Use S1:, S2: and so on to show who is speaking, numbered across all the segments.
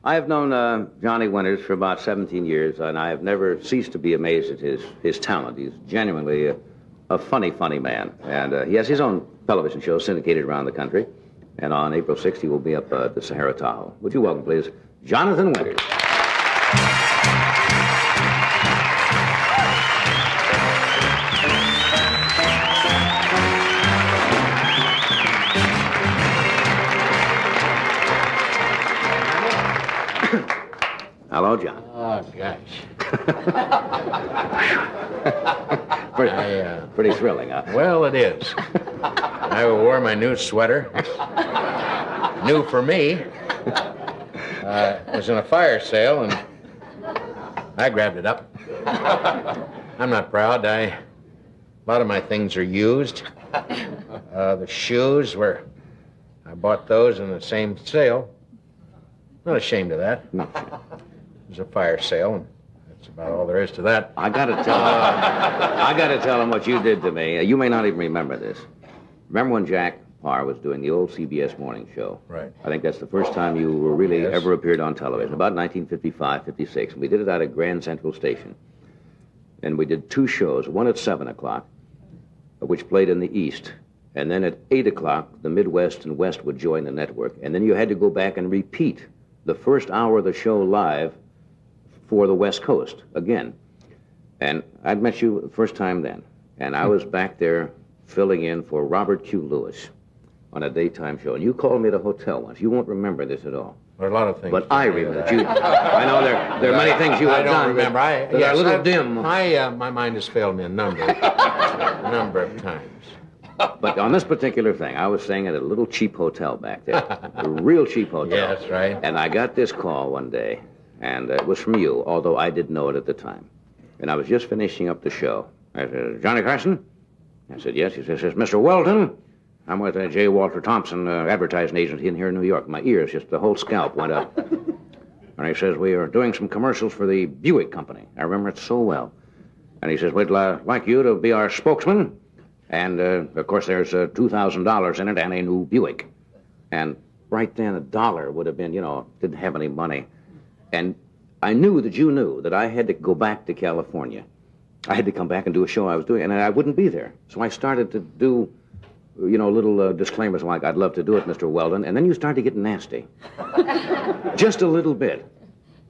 S1: I have known Johnny Winters for about 17 years, and I have never ceased to be amazed at his talent. He's genuinely a funny, funny man. And he has his own television show syndicated around the country. And on April 6th, he will be up at the Sahara Tahoe. Would you welcome, please, Jonathan Winters. Hello, John.
S2: Oh, gosh.
S1: Pretty thrilling, huh?
S2: Well, it is. I wore my new sweater. New for me. It was in a fire sale, and I grabbed it up. I'm not proud. A lot of my things are used. The shoes I bought those in the same sale. Not ashamed of that.
S1: No.
S2: It was a fire sale, and that's about all there is to that.
S1: I gotta tell him what you did to me. You may not even remember this. Remember when Jack Parr was doing the old CBS morning show?
S2: Right.
S1: I think that's the first time you were really
S2: Yes.
S1: ever appeared on television, about 1955, 56. And we did it out at Grand Central Station. And we did two shows, one at 7 o'clock, which played in the East. And then at 8 o'clock, the Midwest and West would join the network. And then you had to go back and repeat the first hour of the show live for the West Coast again. And I'd met you the first time then. And I was back there filling in for Robert Q. Lewis on a daytime show. And you called me at a hotel once. You won't remember this at all.
S2: There are a lot of things.
S1: But I remember that. I know there are many things you have done.
S2: I don't remember.
S1: That are a little dim.
S2: My mind has failed me a number of times.
S1: But on this particular thing, I was staying at a little cheap hotel back there. A real cheap hotel.
S2: Yes, right.
S1: And I got this call one day. And it was from you, although I didn't know it at the time. And I was just finishing up the show. I said, Johnny Carson? I said, yes. He says, Mr. Weldon, I'm with J. Walter Thompson, advertising agency in here in New York. My ears, just the whole scalp went up. And he says, we are doing some commercials for the Buick Company. I remember it so well. And he says, we'd like you to be our spokesman. And, of course, there's $2,000 in it and a new Buick. And right then, $1 would have been, didn't have any money. And I knew that you knew that I had to go back to California. I had to come back and do a show I was doing, and I wouldn't be there. So I started to do, little disclaimers like, I'd love to do it, Mr. Weldon, and then you started getting nasty. Just a little bit.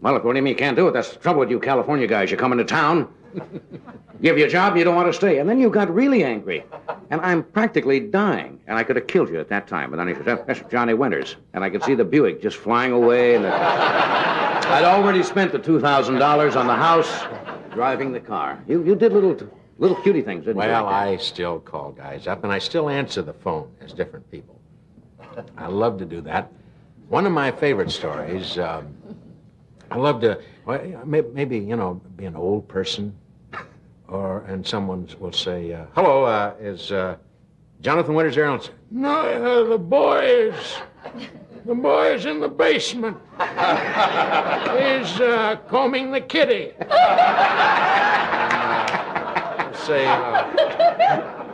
S1: Well, look, what do you mean you can't do it? That's the trouble with you California guys. You come into town, give you a job, and you don't want to stay. And then you got really angry. And I'm practically dying. And I could have killed you at that time. And then he says, that's Johnny Winters. And I could see the Buick just flying away. And I'd already spent the $2,000 on the house driving the car. You did little cutie things, didn't you?
S2: Well, I still call guys up, and I still answer the phone as different people. I love to do that. One of my favorite stories, I love to, maybe, be an old person, and someone will say, hello, is Jonathan Winters there? And I'll say, no, the boy is in the basement. He's combing the kitty. Say,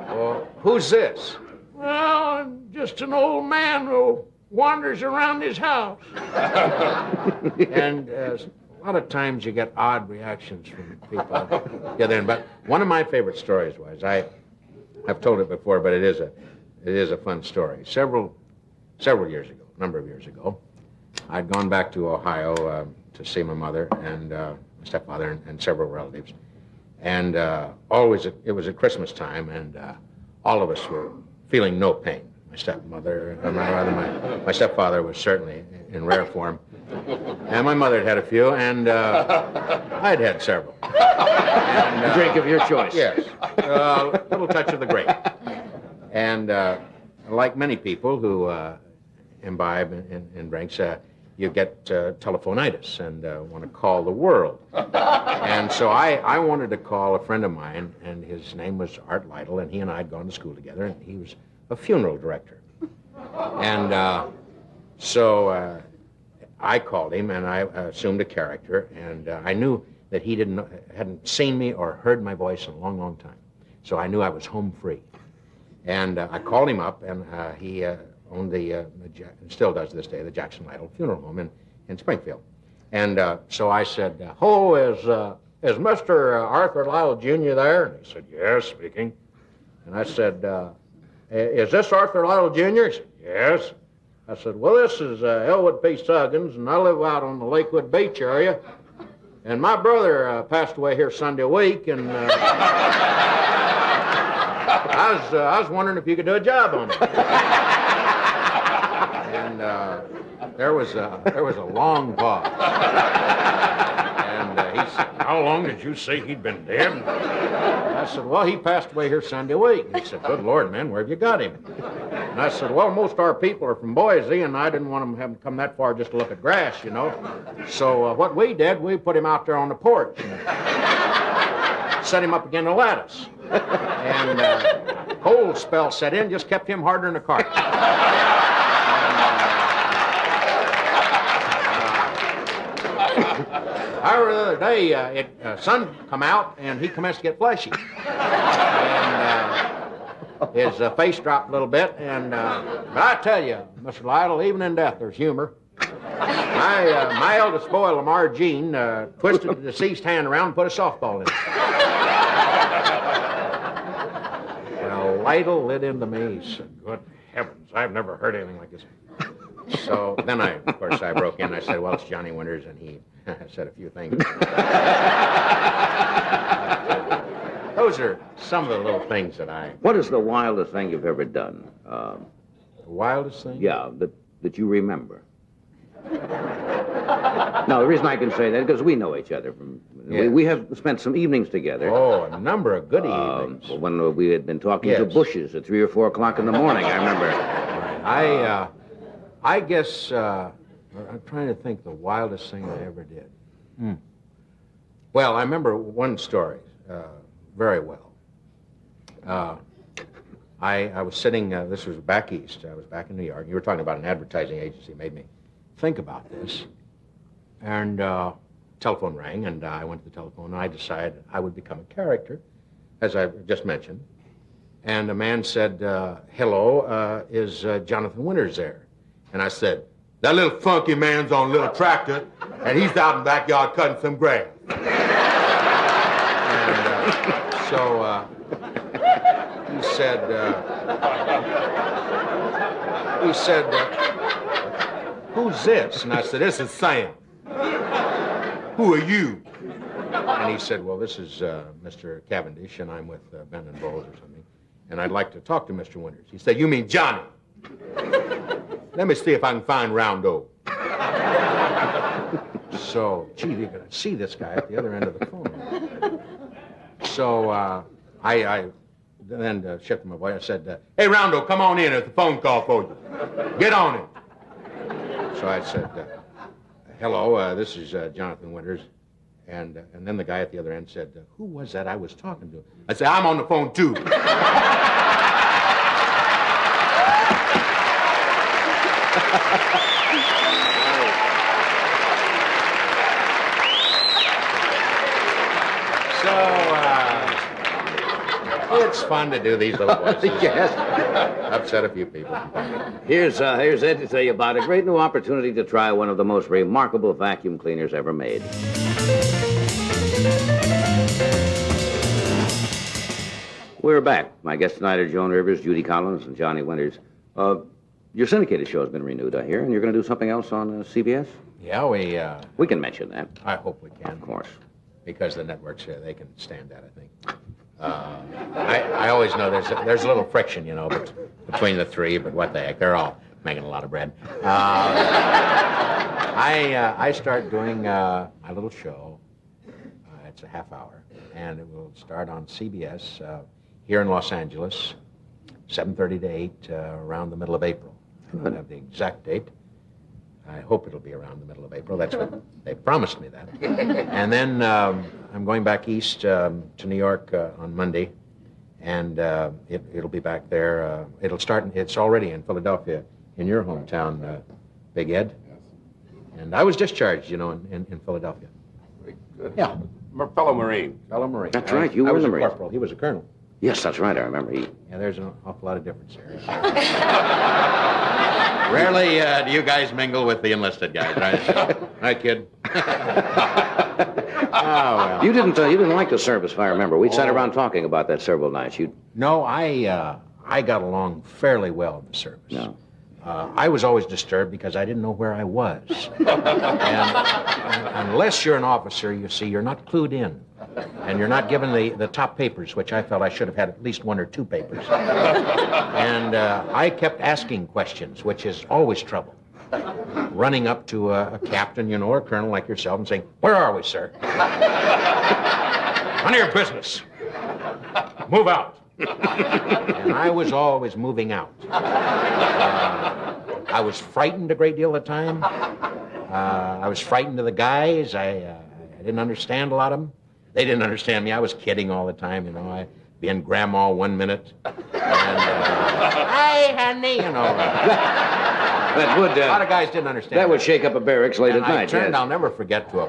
S2: well, who's this? Well, just an old man who wanders around his house. And a lot of times you get odd reactions from people together. But one of my favorite stories was, I've told it before, but it is a fun story. Several years ago, a number of years ago, I'd gone back to Ohio to see my mother and my stepfather and several relatives. And it was at Christmas time, and all of us were feeling no pain. My stepmother, my stepfather was certainly in rare form. And my mother had had a few, and I'd had several. And,
S1: a drink of your choice.
S2: Yes. A little touch of the grape. And like many people who imbibe in drinks, you get telephonitis and want to call the world. And so I wanted to call a friend of mine, and his name was Art Lytle, and he and I had gone to school together, and he was a funeral director. And so I called him, and I assumed a character, and I knew that he hadn't seen me or heard my voice in a long, long time. So I knew I was home free. And I called him up, and he owned and still does to this day, the Jackson Lytle Funeral Home in Springfield. And so I said, "Hello, is Mr. Arthur Lyle Jr. there?" And he said, "Yes, speaking." And I said, "Is this Arthur Lyle Jr.?" He said, "Yes." I said, "Well, this is Elwood P. Suggins, and I live out on the Lakewood Beach area. And my brother passed away here Sunday week, and I was wondering if you could do a job on it." And there was a long pause. And he said, "How long did you say he'd been dead?" I said, "Well, he passed away here Sunday week." And he said, "Good Lord, man, where have you got him?" And I said, "Well, most of our people are from Boise, and I didn't want them to have him come that far just to look at grass, you know. So what we did, we put him out there on the porch and set him up against the lattice. And cold spell set in, just kept him harder than a cart." However, the other day, sun come out, and he commenced to get fleshy. And his face dropped a little bit. And but I tell you, Mr. Lytle, even in death, there's humor. My eldest boy, Lamar Jean, twisted the deceased hand around and put a softball in it. Well, Lytle lit into me. He said, "Good heavens, I've never heard anything like this." So then of course, I broke in. I said, "Well, it's Johnny Winters," and he said a few things. Those are some of the little things that I...
S1: What is the wildest thing you've ever done?
S2: The wildest thing?
S1: Yeah, that you remember. No, the reason I can say that is because we know each other.
S2: Yes.
S1: We have spent some evenings together.
S2: Oh, a number of good evenings.
S1: When we had been talking
S2: Yes.
S1: to bushes at 3 or 4 o'clock in the morning, I remember.
S2: I guess, I'm trying to think the wildest thing I ever did. Well, I remember one story very well. I was sitting, this was back east. I was back in New York. You were talking about an advertising agency. Made me think about this. And telephone rang, and I went to the telephone, and I decided I would become a character, as I just mentioned. And a man said, "Hello, is Jonathan Winters there?" And I said, "That little funky man's on a little tractor, and he's out in the backyard cutting some grass." And so he said, "Who's this?" And I said, "This is Sam." "Who are you?" And he said, "Well, this is Mr. Cavendish, and I'm with Ben and Bowles or something, and I'd like to talk to Mr. Winters." He said, "You mean Johnny? Let me see if I can find Roundo." So, gee, you're going to see this guy at the other end of the phone. So I then shifted my voice. I said, "Hey, Roundo, come on in. There's a phone call for you. Get on it." So I said, "Hello, this is Jonathan Winters." And then the guy at the other end said, "Who was that I was talking to?" I said, "I'm on the phone, too." It's fun to do these little voices.
S1: Yes.
S2: Upset a few people.
S1: Here's Ed to tell you about a great new opportunity to try one of the most remarkable vacuum cleaners ever made. We're back. My guests tonight are Joan Rivers, Judy Collins, and Johnny Winters. Your syndicated show has been renewed, I hear, and you're going to do something else on CBS?
S2: Yeah,
S1: We can mention that.
S2: I hope we can.
S1: Of course.
S2: Because the networks, they can stand that, I think. I always know there's a little friction, you know, between the three, but what the heck, they're all making a lot of bread. I start doing my little show. It's a half hour, and it will start on CBS here in Los Angeles, 7:30 to 8, around the middle of April. I don't have the exact date. I hope it'll be around the middle of April. That's what they promised me that. And then I'm going back east to New York on Monday, and it'll be back there. It's already in Philadelphia, in your hometown, Big Ed.
S3: Yes.
S2: And I was discharged, you know, in Philadelphia.
S3: Very good.
S2: Yeah.
S3: Fellow Marine.
S2: Fellow Marine.
S1: That's right, you were
S2: I was
S1: in
S2: a
S1: the Marines.
S2: corporal. He was a colonel.
S1: Yes, that's right. I remember.
S2: Yeah, there's an awful lot of difference there. Rarely do you guys mingle with the enlisted guys, right? Right, kid?
S1: You didn't like the service, if I remember. We sat around talking about that several nights.
S2: No, I got along fairly well in the service.
S1: No.
S2: I was always disturbed because I didn't know where I was. And unless you're an officer, you see, you're not clued in. And you're not given the top papers, which I felt I should have had at least one or two papers. And I kept asking questions, which is always trouble. Running up to a captain, or a colonel like yourself and saying, "Where are we, sir?" "None of your business. Move out." And I was always moving out. I was frightened a great deal of the time. I was frightened of the guys. I didn't understand a lot of them. They didn't understand me. I was kidding all the time, I'd be in grandma 1 minute. And, "Hi, honey,"
S1: That would,
S2: a lot of guys didn't understand.
S1: That would shake up a barracks late
S2: and
S1: at night.
S2: I turned,
S1: yes.
S2: I'll never forget, to a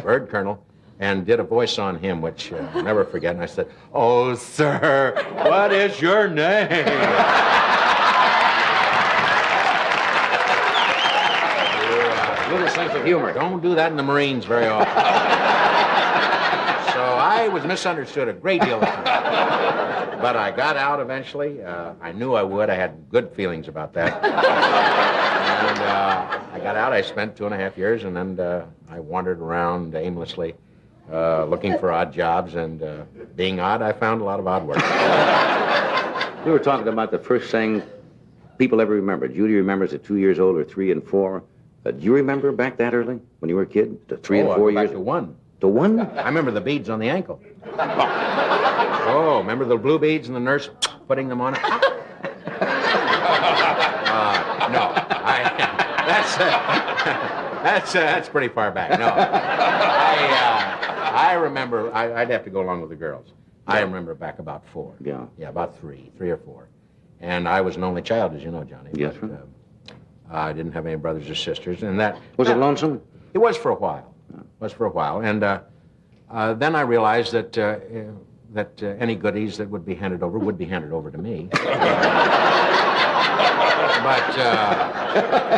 S2: bird colonel, and did a voice on him, which I'll never forget. And I said, "Oh, sir, what is your name?"
S1: Little sense of humor.
S2: Don't do that in the Marines very often. So I was misunderstood a great deal of times. But I got out eventually. I knew I would. I had good feelings about that. And I got out. I spent 2.5 years, and then I wandered around aimlessly, looking for odd jobs. And being odd, I found a lot of odd work.
S1: We were talking about the first thing people ever remembered. Judy remembers at 2 years old or 3 and 4. Do you remember back that early when you were a kid? To 3 and 4 years?
S2: Back to 1.
S1: To 1?
S2: I remember the beads on the ankle. Oh, remember the blue beads and the nurse putting them on it? No, that's pretty far back. No, I remember. I'd have to go along with the girls. Yeah. I remember back about 4.
S1: Yeah.
S2: Yeah, about 3 or 4, and I was an only child, as you know, Johnny.
S1: Yes,
S2: but,
S1: sir.
S2: I didn't have any brothers or sisters, and that
S1: Was it lonesome?
S2: It was for a while. It was for a while, and then I realized that any goodies that would be handed over would be handed over to me. But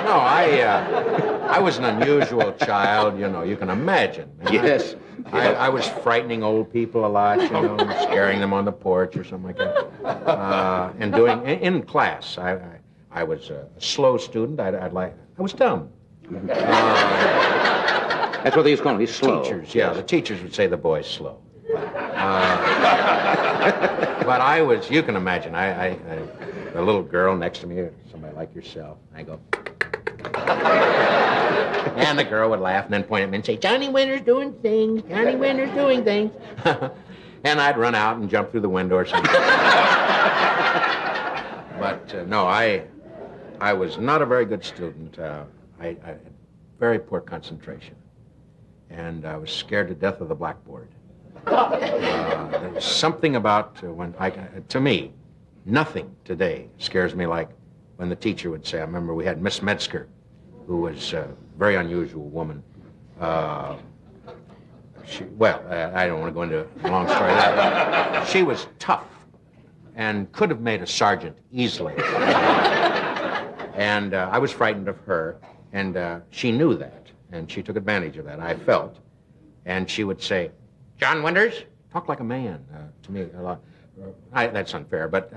S2: no, I was an unusual child. You can imagine.
S1: Yes.
S2: I was frightening old people a lot. Scaring them on the porch or something like that. And doing in class, I was a slow student. I was dumb.
S1: That's what they used to call him. He's slow.
S2: Teachers, yeah. The teachers would say the boy's slow. But I was, you can imagine, a little girl next to me, somebody like yourself, I go, and the girl would laugh and then point at me and say, "Johnny Winter's doing things, Johnny Winter's doing things." And I'd run out and jump through the window or something. But no, I was not a very good student. I had very poor concentration. And I was scared to death of the blackboard. There's something about to me, nothing today scares me like when the teacher would say, I remember we had Miss Metzger, who was a very unusual woman. I don't want to go into a long story there. She was tough and could have made a sergeant easily. And I was frightened of her, and she knew that. And she took advantage of that, I felt. And she would say, "John Winters, talk like a man," to me a lot. That's unfair, but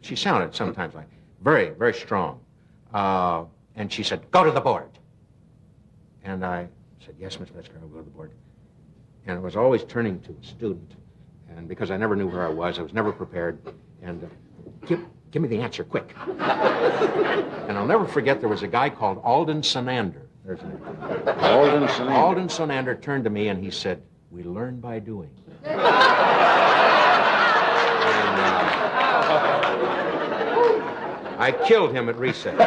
S2: she sounded sometimes like very, very strong. And she said, "Go to the board." And I said, "Yes, Miss Metzger, I'll go to the board." And it was always turning to a student. And because I never knew where I was never prepared. And give me the answer, quick. And I'll never forget, there was a guy called Alden Sonander. There's an
S1: Alden Sonander.
S2: Alden Sonander turned to me and he said, "We learn by doing." And, I killed him at recess.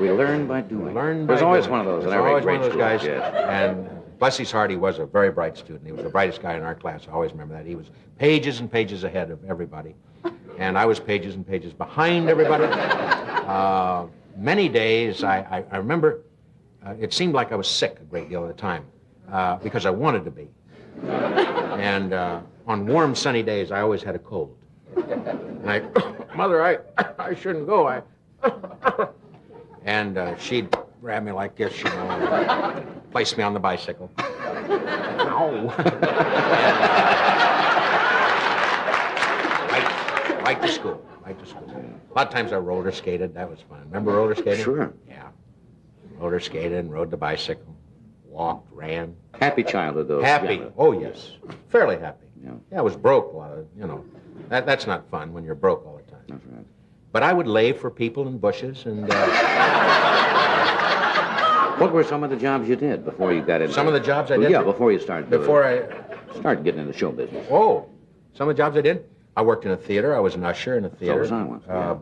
S1: We learn by doing.
S2: There's
S1: always one of those.
S2: There's always one of those guys.
S1: Yes.
S2: And bless his heart, he was a very bright student. He was the brightest guy in our class. I always remember that. He was pages and pages ahead of everybody. And I was pages and pages behind everybody. Many days, I remember, it seemed like I was sick a great deal of the time because I wanted to be. And on warm, sunny days, I always had a cold. And Mother, I shouldn't go. And she'd grab me like this, you know, and place me on the bicycle. Ow. Right to school. A lot of times I roller skated. That was fun. Remember roller skating?
S1: Sure.
S2: Yeah. Roller skated and rode the bicycle. Walked, ran.
S1: Happy childhood, though.
S2: Happy.
S1: Yeah.
S2: Oh, yes. Fairly happy.
S1: Yeah.
S2: I was broke a lot of, you know. That's not fun when you're broke all the time.
S1: That's right.
S2: But I would lay for people in bushes and...
S1: What were some of the jobs you did before you got into...
S2: Some of the jobs I did?
S1: Yeah, before you started started getting into show business.
S2: Oh, some of the jobs I did? I worked in a theater. I was an usher in a theater.
S1: So was I once. Yeah.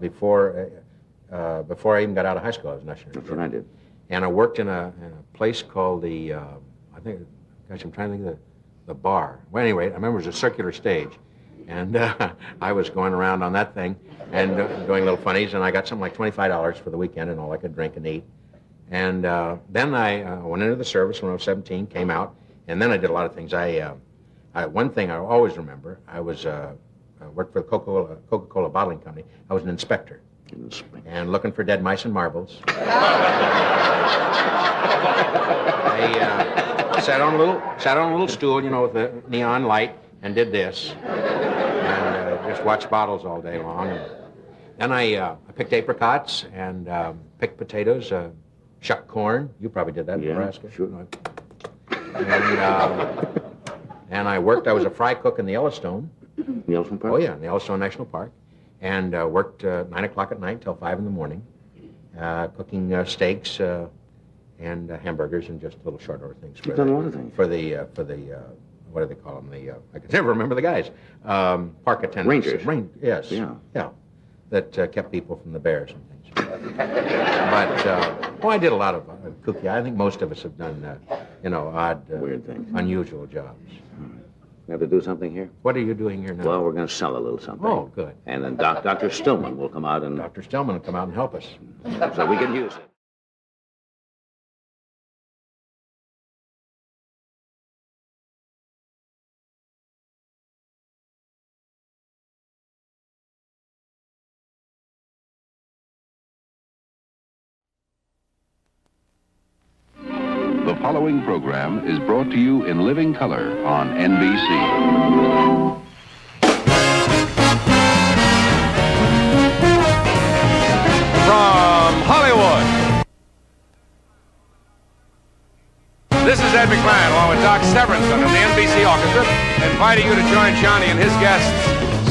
S2: Before I even got out of high school, I was an usher.
S1: That's what I did.
S2: And I worked in a place called the, I'm trying to think of the bar. Well, anyway, I remember it was a circular stage. And I was going around on that thing and doing little funnies, and I got something like $25 for the weekend and all I could drink and eat. And then I went into the service when I was 17, came out, and then I did a lot of things. One thing I always remember, I worked for the Coca-Cola bottling company. I was an inspector. And looking for dead mice and marbles. I sat on a little stool, you know, with a neon light, and did this, and just watched bottles all day long. And then I picked apricots and picked potatoes, shucked corn. You probably did that in Nebraska.
S1: Sure.
S2: And I worked. I was a fry cook in the Yellowstone.
S1: Yellowstone Park?
S2: Oh yeah, in the Yellowstone National Park, and worked 9 o'clock at night till 5 in the morning, cooking steaks and hamburgers and just little short order things.
S1: You've done a lot of things.
S2: For the what do they call them? I can never remember the guys. Park attendants.
S1: Rangers.
S2: Yes. Yeah. That kept people from the bears and things. But I did a lot of kooky. I think most of us have done odd,
S1: weird things,
S2: unusual jobs.
S1: We have to do something here?
S2: What are you doing here now?
S1: Well, we're going to sell a little something.
S2: Oh, good.
S1: And then Dr. Stillman will come out and...
S2: Dr. Stillman will come out and help us.
S1: So we can use it.
S4: The following program is brought to you in living color on NBC.
S5: From Hollywood, this is Ed McMahon, along with Doc Severinsen of the NBC Orchestra, inviting you to join Johnny and his guests,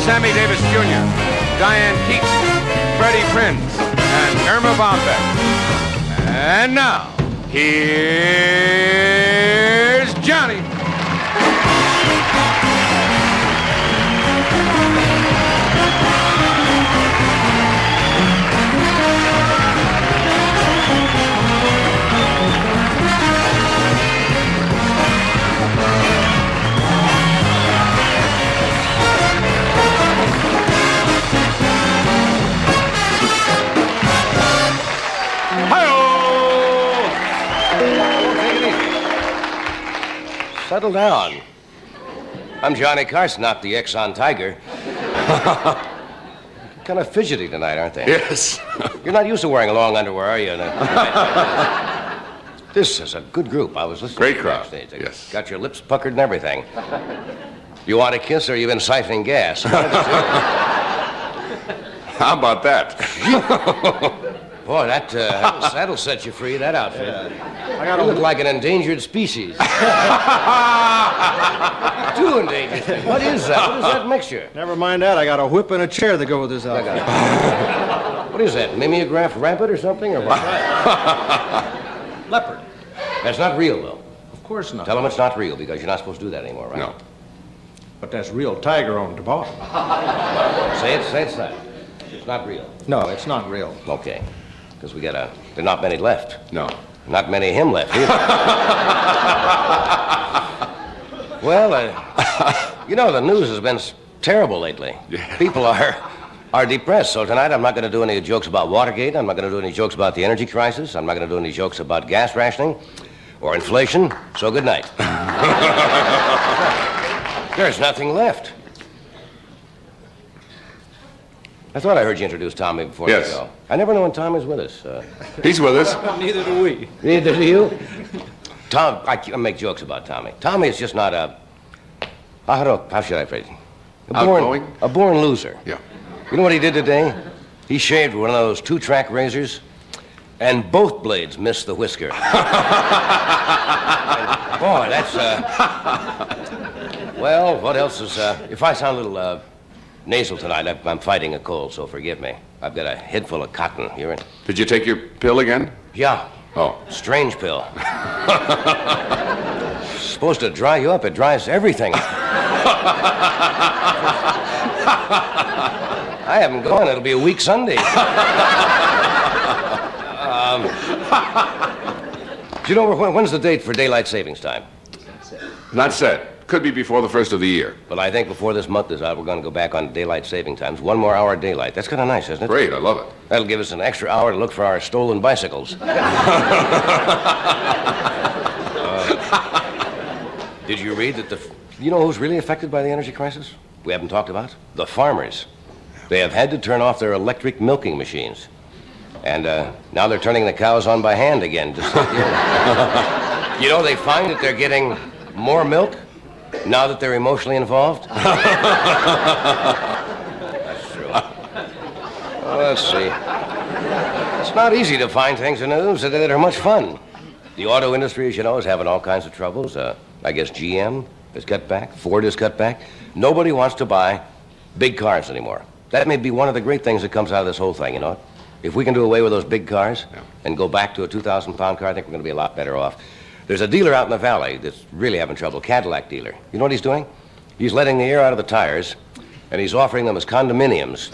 S5: Sammy Davis Jr., Diane Keaton, Freddie Prinze, and Irma Bombeck. And now, here's Johnny.
S6: Settle down. I'm Johnny Carson, not the Exxon Tiger. Kind of fidgety tonight, aren't they?
S3: Yes.
S6: You're not used to wearing long underwear, are you? This is a good group. I was listening
S3: Great
S6: to you
S3: crowd,
S6: backstage.
S3: yes.
S6: Got your lips puckered and everything. You want a kiss or you been siphoning gas?
S3: How about that?
S6: Boy, that'll set you free, that outfit. You look like an endangered species. Too endangered. What is that? What is that mixture?
S7: Never mind that. I got a whip and a chair that go with this outfit.
S6: What is that, mimeograph rabbit or something, or what?
S7: Leopard.
S6: That's not real, though.
S7: Of course not.
S6: Tell them it's not real, because you're not supposed to do that anymore, right?
S3: No.
S7: But that's real tiger on the bottom.
S6: Say it's that. It's not real.
S7: No, it's not real.
S6: Okay. Because there are not many left.
S3: No.
S6: Not many of him left, either. Well, the news has been terrible lately.
S3: Yeah.
S6: People are depressed, so tonight I'm not going to do any jokes about Watergate. I'm not going to do any jokes about the energy crisis. I'm not going to do any jokes about gas rationing or inflation. So good night. There's nothing left. I thought I heard you introduce Tommy before
S3: Yes.
S6: the show. I never know when Tommy's with us.
S3: He's with us.
S7: Neither do we.
S6: Neither do you? Tom, I make jokes about Tommy. Tommy is just not a... How should I phrase it?
S3: Outgoing?
S6: A born loser.
S3: Yeah.
S6: You know what he did today? He shaved with one of those two-track razors, and both blades missed the whisker. Boy, that's, Well, what else is, If I sound a little, nasal tonight, I'm fighting a cold, so forgive me. I've got a head full of cotton. You're in?
S3: Did you take your pill again?
S6: Yeah.
S3: Oh.
S6: Strange pill. Supposed to dry you up. It dries everything. I haven't gone. It'll be a week Sunday. Do you know when's the date for daylight savings time?
S3: Not set. Could be before the first of the year.
S6: Well, I think before this month is out, we're going to go back on daylight saving times. 1 more hour of daylight. That's kind of nice, isn't it?
S3: Great, I love it.
S6: That'll give us an extra hour to look for our stolen bicycles. Did you read that you know who's really affected by the energy crisis? We haven't talked about? The farmers. They have had to turn off their electric milking machines. And now they're turning the cows on by hand again. Just like you know, they find that they're getting more milk now that they're emotionally involved. That's true. Well, let's see. It's not easy to find things in the news that are much fun. The auto industry, as you know, is having all kinds of troubles. I guess GM has cut back. Ford has cut back. Nobody wants to buy big cars anymore. That may be one of the great things that comes out of this whole thing, you know. If we can do away with those big cars and go back to a 2,000-pound car, I think we're going to be a lot better off. There's a dealer out in the valley that's really having trouble, Cadillac dealer. You know what he's doing? He's letting the air out of the tires, and he's offering them as condominiums.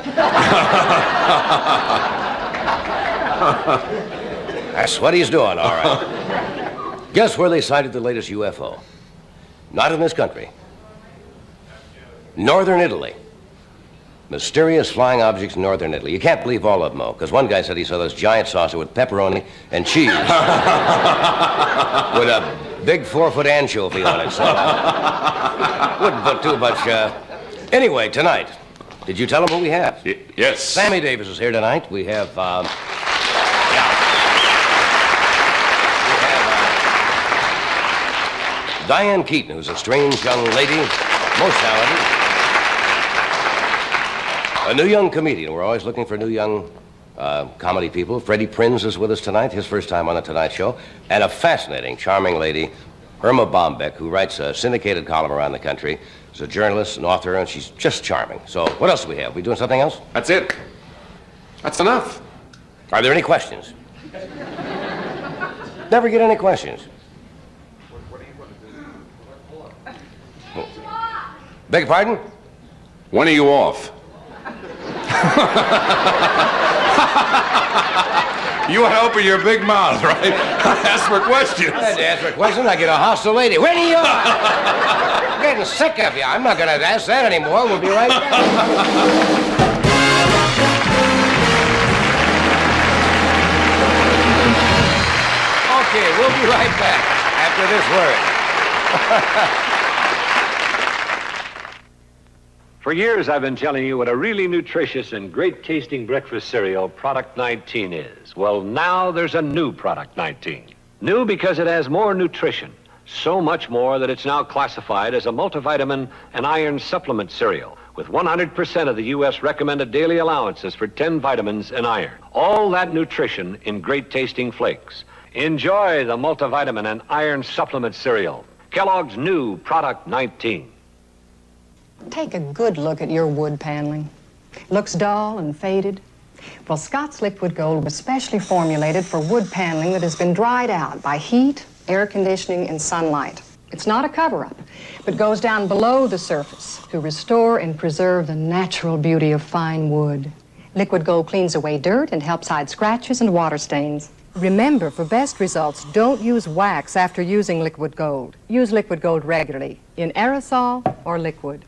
S6: That's what he's doing, all right. Guess where they sighted the latest UFO? Not in this country. Northern Italy. Mysterious flying objects in northern Italy. You can't believe all of them, though, because one guy said he saw this giant saucer with pepperoni and cheese. With a big 4-foot anchovy on it, so wouldn't put too much, Anyway, tonight, did you tell him who we have?
S3: Yes.
S6: Sammy Davis is here tonight. We have, Diane Keaton, who's a strange young lady, most talented. A new young comedian. We're always looking for new young comedy people. Freddie Prinz is with us tonight, his first time on The Tonight Show. And a fascinating, charming lady, Irma Bombeck, who writes a syndicated column around the country. She's a journalist, an author, and she's just charming. So what else do we have? We doing something else?
S3: That's it. That's enough.
S6: Are there any questions? Never get any questions. Beg your pardon?
S3: When are you off? You want to open your big mouth, right? Ask for questions.
S6: I had to ask for a question. I get a hostile lady. When are you on? I'm getting sick of you. I'm not going to ask that anymore. We'll be right back. Okay, we'll be right back after this word.
S8: For years, I've been telling you what a really nutritious and great-tasting breakfast cereal Product 19 is. Well, now there's a new Product 19. New because it has more nutrition. So much more that it's now classified as a multivitamin and iron supplement cereal with 100% of the U.S. recommended daily allowances for 10 vitamins and iron. All that nutrition in great-tasting flakes. Enjoy the multivitamin and iron supplement cereal. Kellogg's new Product 19.
S9: Take a good look at your wood paneling. Looks dull and faded. Well, Scott's Liquid Gold was specially formulated for wood paneling that has been dried out by heat, air conditioning, and sunlight. It's not a cover-up, but goes down below the surface to restore and preserve the natural beauty of fine wood. Liquid Gold cleans away dirt and helps hide scratches and water stains. Remember, for best results, don't use wax after using Liquid Gold. Use Liquid Gold regularly, in aerosol or liquid.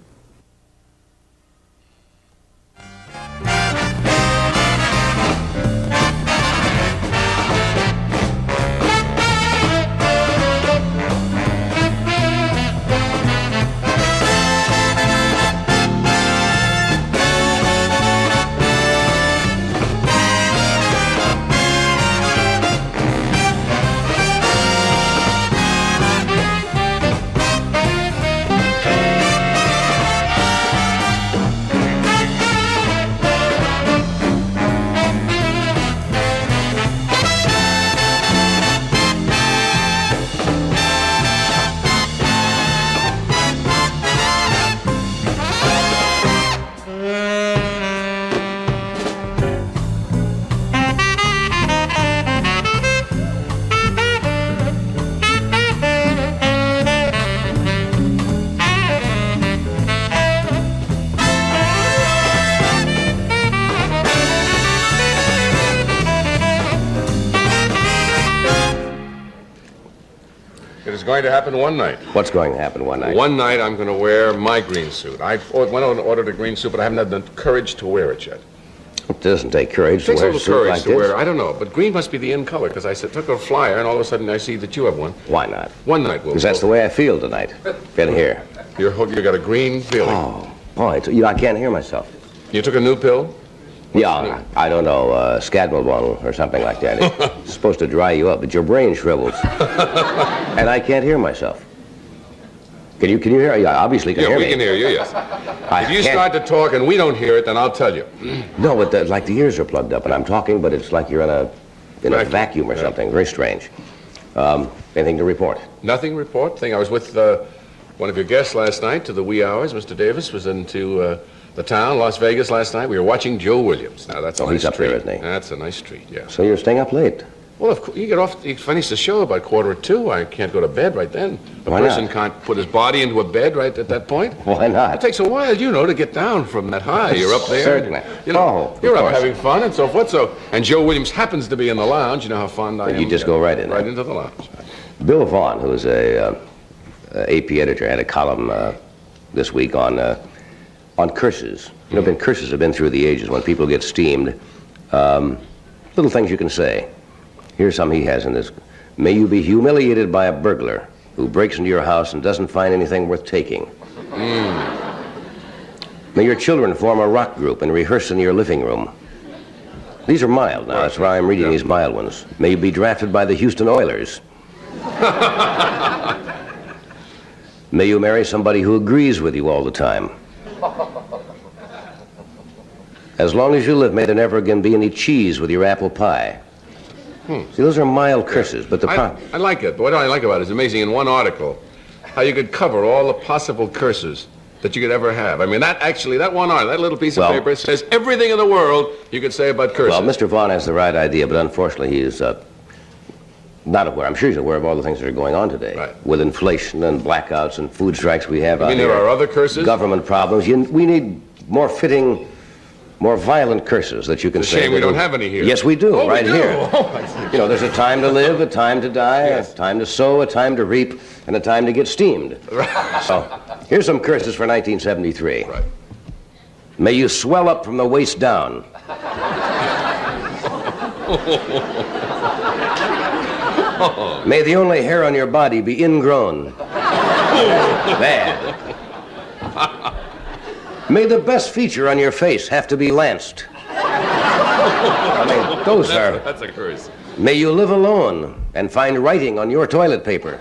S3: is going to happen one night.
S6: What's going to happen one night?
S3: One night I'm going to wear my green suit. I went out and ordered a green suit, but I haven't had the courage to wear it yet.
S6: It doesn't take courage to
S3: It takes a
S6: wear a
S3: little
S6: suit
S3: courage
S6: like
S3: to
S6: this.
S3: wear. I don't know, but green must be the in color because I took a flyer and all of a sudden I see that you have one.
S6: Why not?
S3: One night we'll.
S6: Because that's the way I feel tonight. Get here.
S3: You got a green feeling.
S6: Oh, boy, I can't hear myself.
S3: You took a new pill?
S6: Yeah, I don't know, Scadmilbone or something like that. It's supposed to dry you up, but your brain shrivels. And I can't hear myself. Can you hear? Yeah, obviously can hear me.
S3: Yeah, we can hear you, yes. If you
S6: can't-
S3: start to talk and we don't hear it, then I'll tell you.
S6: No, but like the ears are plugged up and I'm talking, but it's like you're in a vacuum or something. Very strange. Anything to report?
S3: Nothing report. I was with one of your guests last night to the wee hours. Mr. Davis was into the town, Las Vegas, last night. We were watching Joe Williams. Now, that's a nice
S6: he's up
S3: treat.
S6: there, isn't he?
S3: That's a nice treat, yeah.
S6: So you're staying up late?
S3: Well, if you get off, you finish the show about 1:45. I can't go to bed right then. A
S6: Why
S3: person
S6: not?
S3: can't put his body into a bed right at that point.
S6: Why not?
S3: It takes a while, to get down from that high. You're up there.
S6: Certainly. Of
S3: You're up
S6: course.
S3: having fun and so forth. And Joe Williams happens to be in the lounge. You know how fond I am.
S6: You just go right in there.
S3: Right into the lounge.
S6: Bill Vaughn, who is a AP editor, had a column this week on curses. Curses have been through the ages when people get steamed. Little things you can say. Here's some he has in this. May you be humiliated by a burglar who breaks into your house and doesn't find anything worth taking. May your children form a rock group and rehearse in your living room. These are mild now. That's why I'm reading these mild ones. May you be drafted by the Houston Oilers. May you marry somebody who agrees with you all the time. As long as you live, may there never again be any cheese with your apple pie. See, those are mild curses, but
S3: I like it. But what I like about it is amazing in one article how you could cover all the possible curses that you could ever have. I mean, that one article, that little piece of paper says everything in the world you could say about curses.
S6: Well, Mr. Vaughn has the right idea, but unfortunately he is not aware. I'm sure he's aware of all the things that are going on today.
S3: Right.
S6: With inflation and blackouts and food strikes we have out
S3: mean
S6: here.
S3: there are other curses?
S6: Government problems. We need more fitting, more violent curses that you can
S3: It's a
S6: say.
S3: shame we don't have any here.
S6: Yes, we do,
S3: Oh, we
S6: right
S3: do?
S6: here.
S3: Oh, I see.
S6: There's a time to live, a time to die,
S3: Yes.
S6: a time to sow, a time to reap, and a time to get steamed.
S3: Right.
S6: So, here's some curses for 1973.
S3: Right.
S6: May you swell up from the waist down. May the only hair on your body be ingrown. Bad. May the best feature on your face have to be lanced. I mean, those are...
S3: That's a curse.
S6: May you live alone and find writing on your toilet paper.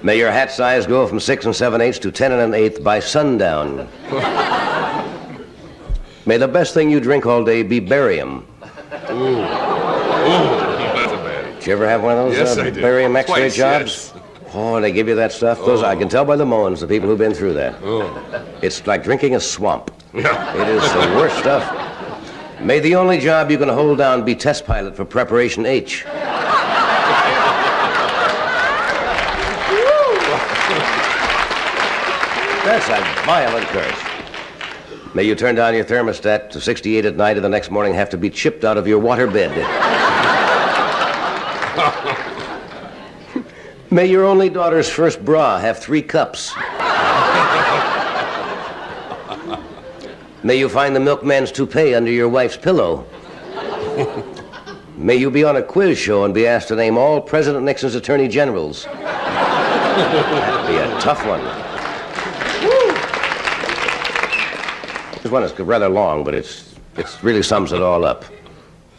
S6: May your hat size go from 6 7/8 to 10 1/8 by sundown. May the best thing you drink all day be barium.
S3: Ooh, that's a bad.
S6: Did you ever have one of those
S3: Yes, I did.
S6: barium X-ray
S3: Twice,
S6: jobs?
S3: yes.
S6: Oh, they give you that stuff? Those I can tell by the moans, the people who've been through that.
S3: Oh.
S6: It's like drinking a swamp.
S3: Yeah.
S6: It is the worst stuff. May the only job you can hold down be test pilot for Preparation H. That's a violent curse. May you turn down your thermostat to 68 at night and the next morning have to be chipped out of your water bed. May your only daughter's first bra have 3 cups. May you find the milkman's toupee under your wife's pillow. May you be on a quiz show and be asked to name all President Nixon's attorney generals. That'd be a tough one. This one is rather long, but it really sums it all up.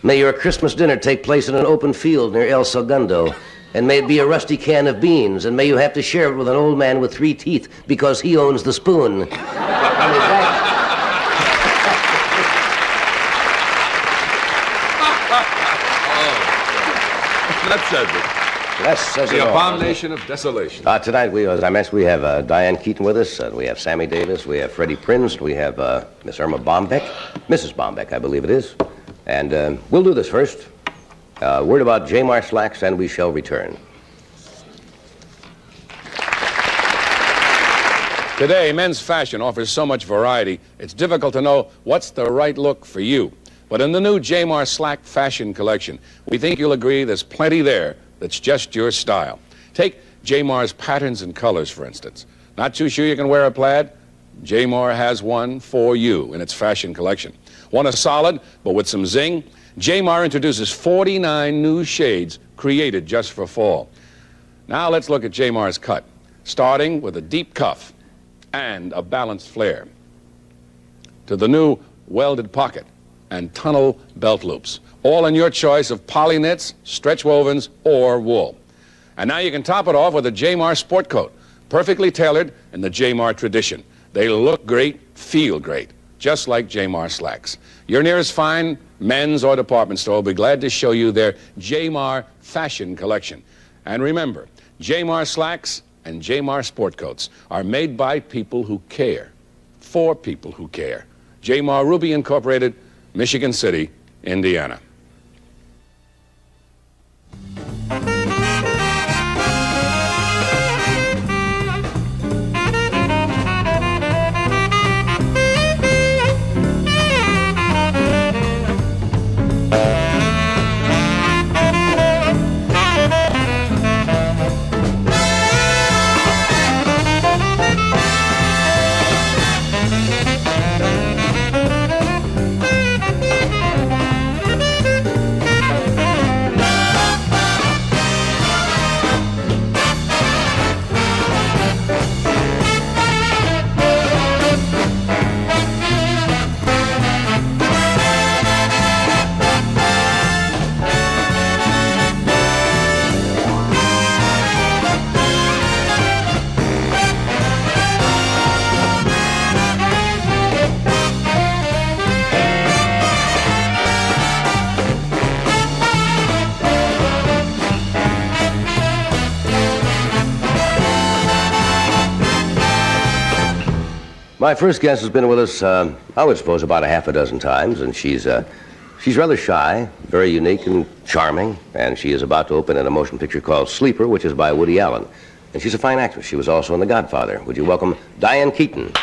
S6: May your Christmas dinner take place in an open field near El Segundo, and may it be a rusty can of beans, and may you have to share it with an old man with 3 teeth because he owns the spoon.
S3: That says it.
S6: That says it
S3: The
S6: all.
S3: abomination of desolation.
S6: Tonight, as I mentioned, we have Diane Keaton with us. We have Sammy Davis. We have Freddie Prinze. We have Miss Irma Bombeck. Mrs. Bombeck, I believe it is. And we'll do this first. Word about J. Slacks, and we shall return.
S5: Today, men's fashion offers so much variety, it's difficult to know what's the right look for you. But in the new Jamar Slack fashion collection, we think you'll agree there's plenty there that's just your style. Take Jamar's patterns and colors, for instance. Not too sure you can wear a plaid? Jamar has one for you in its fashion collection. Want a solid, but with some zing? Jamar introduces 49 new shades created just for fall. Now let's look at Jamar's cut, starting with a deep cuff and a balanced flare, to the new welded pocket and tunnel belt loops, all in your choice of poly knits, stretch wovens, or wool. And now you can top it off with a Jamar sport coat, perfectly tailored in the Jamar tradition. They look great, feel great, just like Jamar slacks. Your nearest fine men's or department store will be glad to show you their Jamar fashion collection. And remember, Jamar slacks and Jamar sport coats are made by people who care, for people who care. Jamar Ruby Incorporated, Michigan City, Indiana.
S6: My first guest has been with us, I would suppose, about a half a dozen times, and she's rather shy, very unique and charming, and she is about to open in a motion picture called Sleeper, which is by Woody Allen. And she's a fine actress. She was also in The Godfather. Would you welcome Diane Keaton?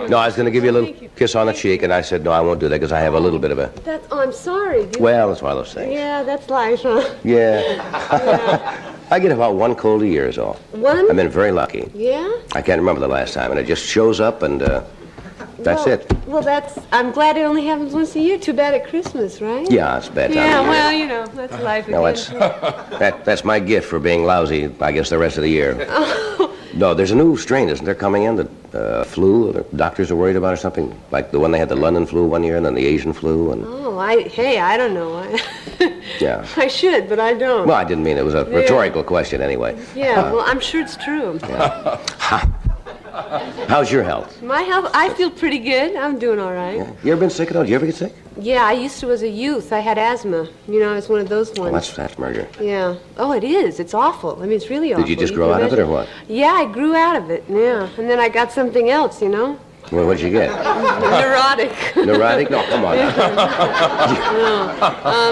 S6: No, I was going to give you a little kiss on the cheek, and I said, no, I won't do that because I have a little bit of a...
S10: Oh, I'm sorry.
S6: Well, that's one of those things.
S10: Yeah, that's life, huh?
S6: Yeah. I get about one cold a year is all.
S10: One?
S6: I've been very lucky.
S10: Yeah?
S6: I can't remember the last time, and it just shows up, and that's it.
S10: Well, I'm glad it only happens once a year. Too bad at Christmas, right?
S6: Yeah, it's bad time
S10: Yeah,
S6: of year.
S10: well, you know, that's life again.
S6: No, that's my gift for being lousy, I guess, the rest of the year. No, there's a new strain, isn't there, coming in, the flu the doctors are worried about or something? Like the one they had the London flu one year and then the Asian flu. And...
S10: Oh, I don't know.
S6: Yeah.
S10: I should, but I don't.
S6: Well, I didn't mean it was a rhetorical question anyway.
S10: Yeah, well, I'm sure it's true.
S6: Yeah. How's your health?
S10: My health, I feel pretty good. I'm doing all right.
S6: Yeah. You ever been sick at all? Did you ever get sick?
S10: Yeah, I used to as a youth. I had asthma. You know, it's one of those ones.
S6: Oh, that's murder.
S10: Yeah. Oh, it is. It's awful. I mean, it's really awful.
S6: Did you just grow out of it or what?
S10: Yeah, I grew out of it, yeah. And then I got something else, you know?
S6: Well, what'd you get?
S10: Neurotic.
S6: Neurotic? No, come on.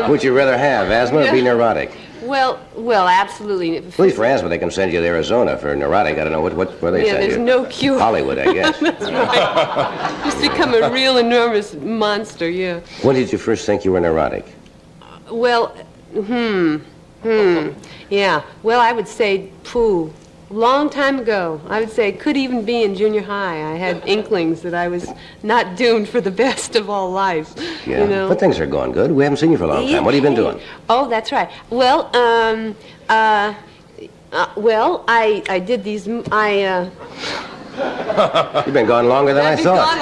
S10: No.
S6: Would you rather have asthma or be neurotic?
S10: Well, absolutely.
S6: At least for asthma, they can send you to Arizona. For neurotic, I don't know where they send you.
S10: Yeah, there's no cure.
S6: Hollywood, I guess.
S10: That's right. Just become a real enormous monster, yeah.
S6: When did you first think you were neurotic?
S10: Well, yeah. Well, I would say, long time ago. I would say it could even be in junior high. I had inklings that I was not doomed for the best of all life.
S6: Yeah,
S10: you know?
S6: But things are going good. We haven't seen you for a long time. What have you been doing?
S10: Oh, that's right. Well, I did these.
S6: You've been gone longer than I thought.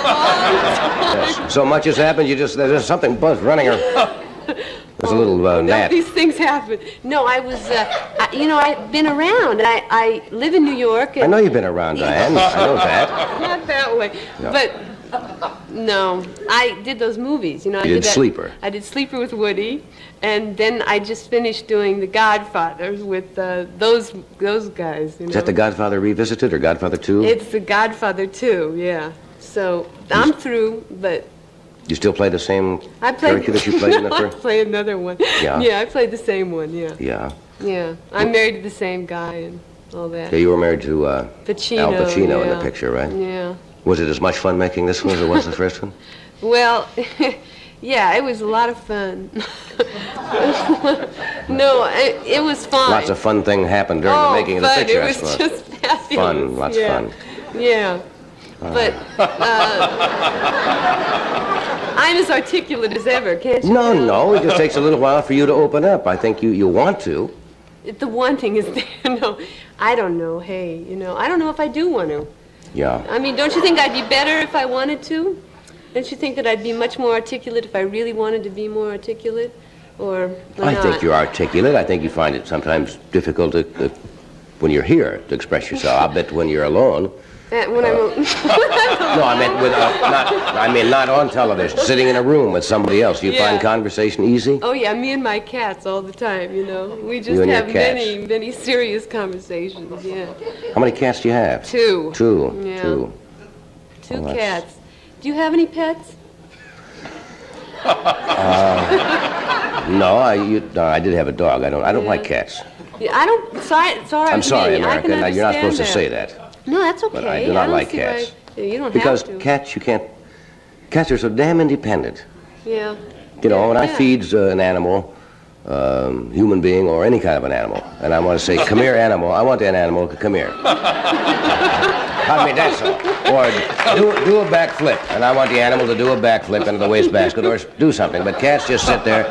S6: Yes. So much has happened. There's something buzz running her. There's a little gnat.
S10: These things happen. No, I was, I've been around. I live in New York. And
S6: I know you've been around, Diane. I know that.
S10: Not that way.
S6: No.
S10: But, no, I did those movies. You know,
S6: You did Sleeper.
S10: I did Sleeper with Woody, and then I just finished doing The Godfather with those guys. You know?
S6: Is that The Godfather Revisited or Godfather 2?
S10: It's The Godfather 2, yeah. So I'm through, but...
S6: You still play the same
S10: I played,
S6: character that you played in the
S10: I
S6: first?
S10: play another one.
S6: Yeah?
S10: Yeah, I played the same one, yeah.
S6: Yeah.
S10: Yeah. I'm married to the same guy and all that.
S6: Yeah, you were married to
S10: Pacino,
S6: Al Pacino in
S10: yeah.
S6: the picture, right?
S10: Yeah.
S6: Was it as much fun making this one as it was the first one?
S10: Well, yeah, it was a lot of fun. No, it was fun.
S6: Lots of fun thing happened during the making of the picture,
S10: it
S6: I
S10: was
S6: suppose.
S10: just fabulous.
S6: Fun, lots of fun.
S10: Yeah. But I'm as articulate as ever, can't you?
S6: No, it just takes a little while for you to open up. I think you want to.
S10: The wanting is there. No, I don't know. Hey, I don't know if I do want to.
S6: Yeah.
S10: I mean, don't you think I'd be better if I wanted to? Don't you think that I'd be much more articulate if I really wanted to be more articulate? Or
S6: I
S10: not?
S6: think you're articulate. I think you find it sometimes difficult when you're here to express yourself. I bet when you're alone.
S10: When I'm...
S6: No, I meant not on television. Sitting in a room with somebody else. You find conversation easy?
S10: Oh, yeah, me and my cats all the time, We
S6: You
S10: just
S6: and your
S10: have
S6: cats.
S10: many, many serious conversations, yeah.
S6: How many cats do you have?
S10: Two.
S6: Two.
S10: Yeah.
S6: Two.
S10: Two
S6: Well,
S10: cats. Do you have any pets?
S6: No, I did have a dog. I don't like cats.
S10: Yeah, I don't... Sorry, it's all right
S6: I'm
S10: with
S6: sorry,
S10: me. I
S6: America.
S10: can
S6: Now, you're not
S10: understand
S6: supposed to say that.
S10: No, that's okay.
S6: But I do not
S10: don't
S6: like
S10: see why-
S6: cats.
S10: You don't
S6: Because
S10: have to.
S6: cats, you can't... Cats are so damn independent.
S10: Yeah.
S6: You know, when I
S10: Yeah.
S6: feed an animal, human being or any kind of an animal, and I want to say, come here, animal, I want that animal to come here. I mean, that's all. Or do a backflip, and I want the animal to do a backflip into the wastebasket, or do something. But cats just sit there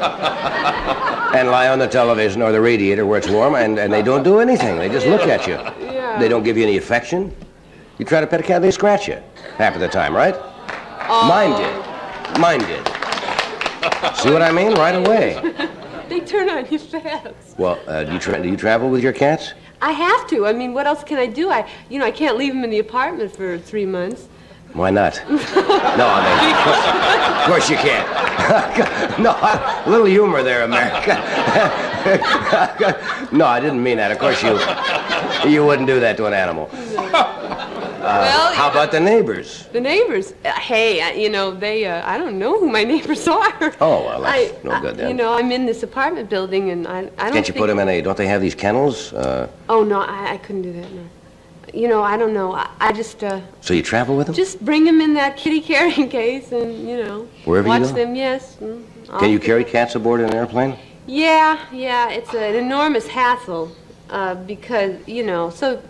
S6: and lie on the television or the radiator where it's warm, and they don't do anything. They just look at you.
S10: Yeah.
S6: They don't give you any affection. You try to pet a cat, they scratch you half of the time, right? Mine did. See what I mean? Right away.
S10: They turn on you fast.
S6: Well, do you travel with your cats?
S10: I have to. I mean, what else can I do? I can't leave them in the apartment for 3 months.
S6: Why not? No, I mean, of course you can't. No, a little humor there, America. No, I didn't mean that. Of course you wouldn't do that to an animal.
S10: Well,
S6: how about the neighbors?
S10: The neighbors. Hey, they. I don't know who my neighbors are.
S6: Oh, well, that's no good then.
S10: I'm in this apartment building, and I don't.
S6: Can't you put them in a? Don't they have these kennels?
S10: Oh no, I couldn't do that. No. I don't know. I just.
S6: So you travel with them?
S10: Just bring them in that kitty carrying case, and
S6: Wherever you
S10: watch
S6: go?
S10: them. Yes.
S6: Can you carry cats aboard an airplane?
S10: Yeah. It's an enormous hassle because so.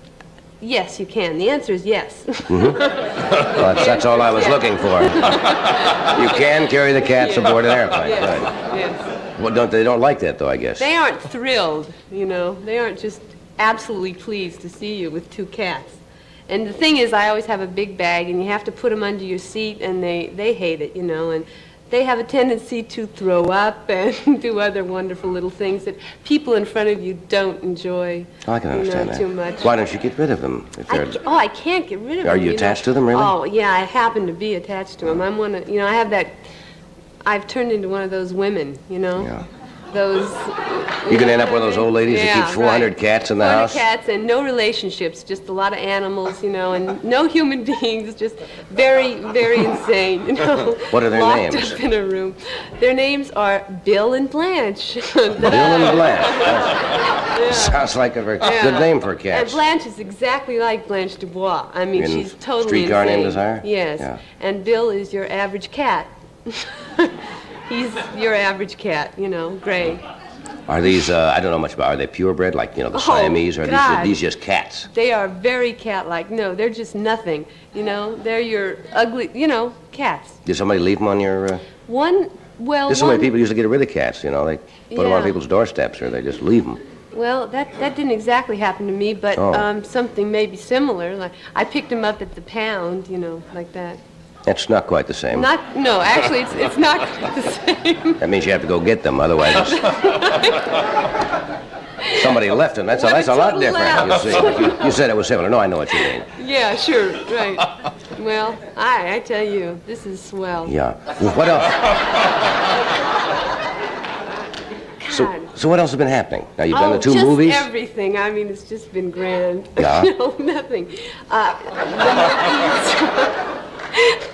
S10: Yes, you can. The answer is yes.
S6: Well, that's all I was looking for. You can carry the cats aboard an airplane.
S10: Yes.
S6: Right.
S10: Yes.
S6: Well, they don't like that, though, I guess.
S10: They aren't thrilled, They aren't just absolutely pleased to see you with two cats. And the thing is, I always have a big bag, and you have to put them under your seat, and they hate it, and they have a tendency to throw up and do other wonderful little things that people in front of you don't enjoy.
S6: Oh, I can understand that.
S10: Too much.
S6: Why don't you get rid of them? If they're...
S10: I can't get rid of them.
S6: Are you attached to them, really?
S10: Oh, yeah, I happen to be attached to them. I'm one of, I have that, I've turned into one of those women,
S6: Yeah.
S10: Those...
S6: You can end up one of those old ladies that keeps 400
S10: right.
S6: cats in the
S10: 400
S6: house.
S10: cats and no relationships, just a lot of animals, and no human beings, just very, very insane,
S6: What are their
S10: locked
S6: names?
S10: up in a room. Their names are Bill and Blanche.
S6: Bill and Blanche. Sounds like a very good name for a cat.
S10: And Blanche is exactly like Blanche Dubois. I mean,
S6: In
S10: she's totally
S6: Streetcar
S10: insane.
S6: Named Desire?
S10: Yes.
S6: Yeah.
S10: And Bill is your average cat. He's your average cat, gray.
S6: Are these, I don't know much about, are they purebred, like, the Siamese, or
S10: God.
S6: are these just cats?
S10: They are very cat-like. No, they're just nothing. They're your ugly, cats.
S6: Did somebody leave them on your...
S10: One
S6: This is the way people used to get rid of cats, They put them on
S10: Yeah.
S6: people's doorsteps, or they just leave them.
S10: Well, that didn't exactly happen to me, but
S6: Oh.
S10: something maybe similar. Like I picked them up at the pound, like that.
S6: That's not quite the same.
S10: No, actually, it's not quite the same.
S6: That means you have to go get them, otherwise somebody left them. That's a lot different. You see. You said it was similar. No, I know what you mean.
S10: Yeah, sure, right. Well, I tell you, this is swell.
S6: Yeah. Well, what else? So what else has been happening? Now, you've done the two
S10: just
S6: movies?
S10: Everything. I mean, it's just been grand.
S6: Yeah?
S10: No, nothing.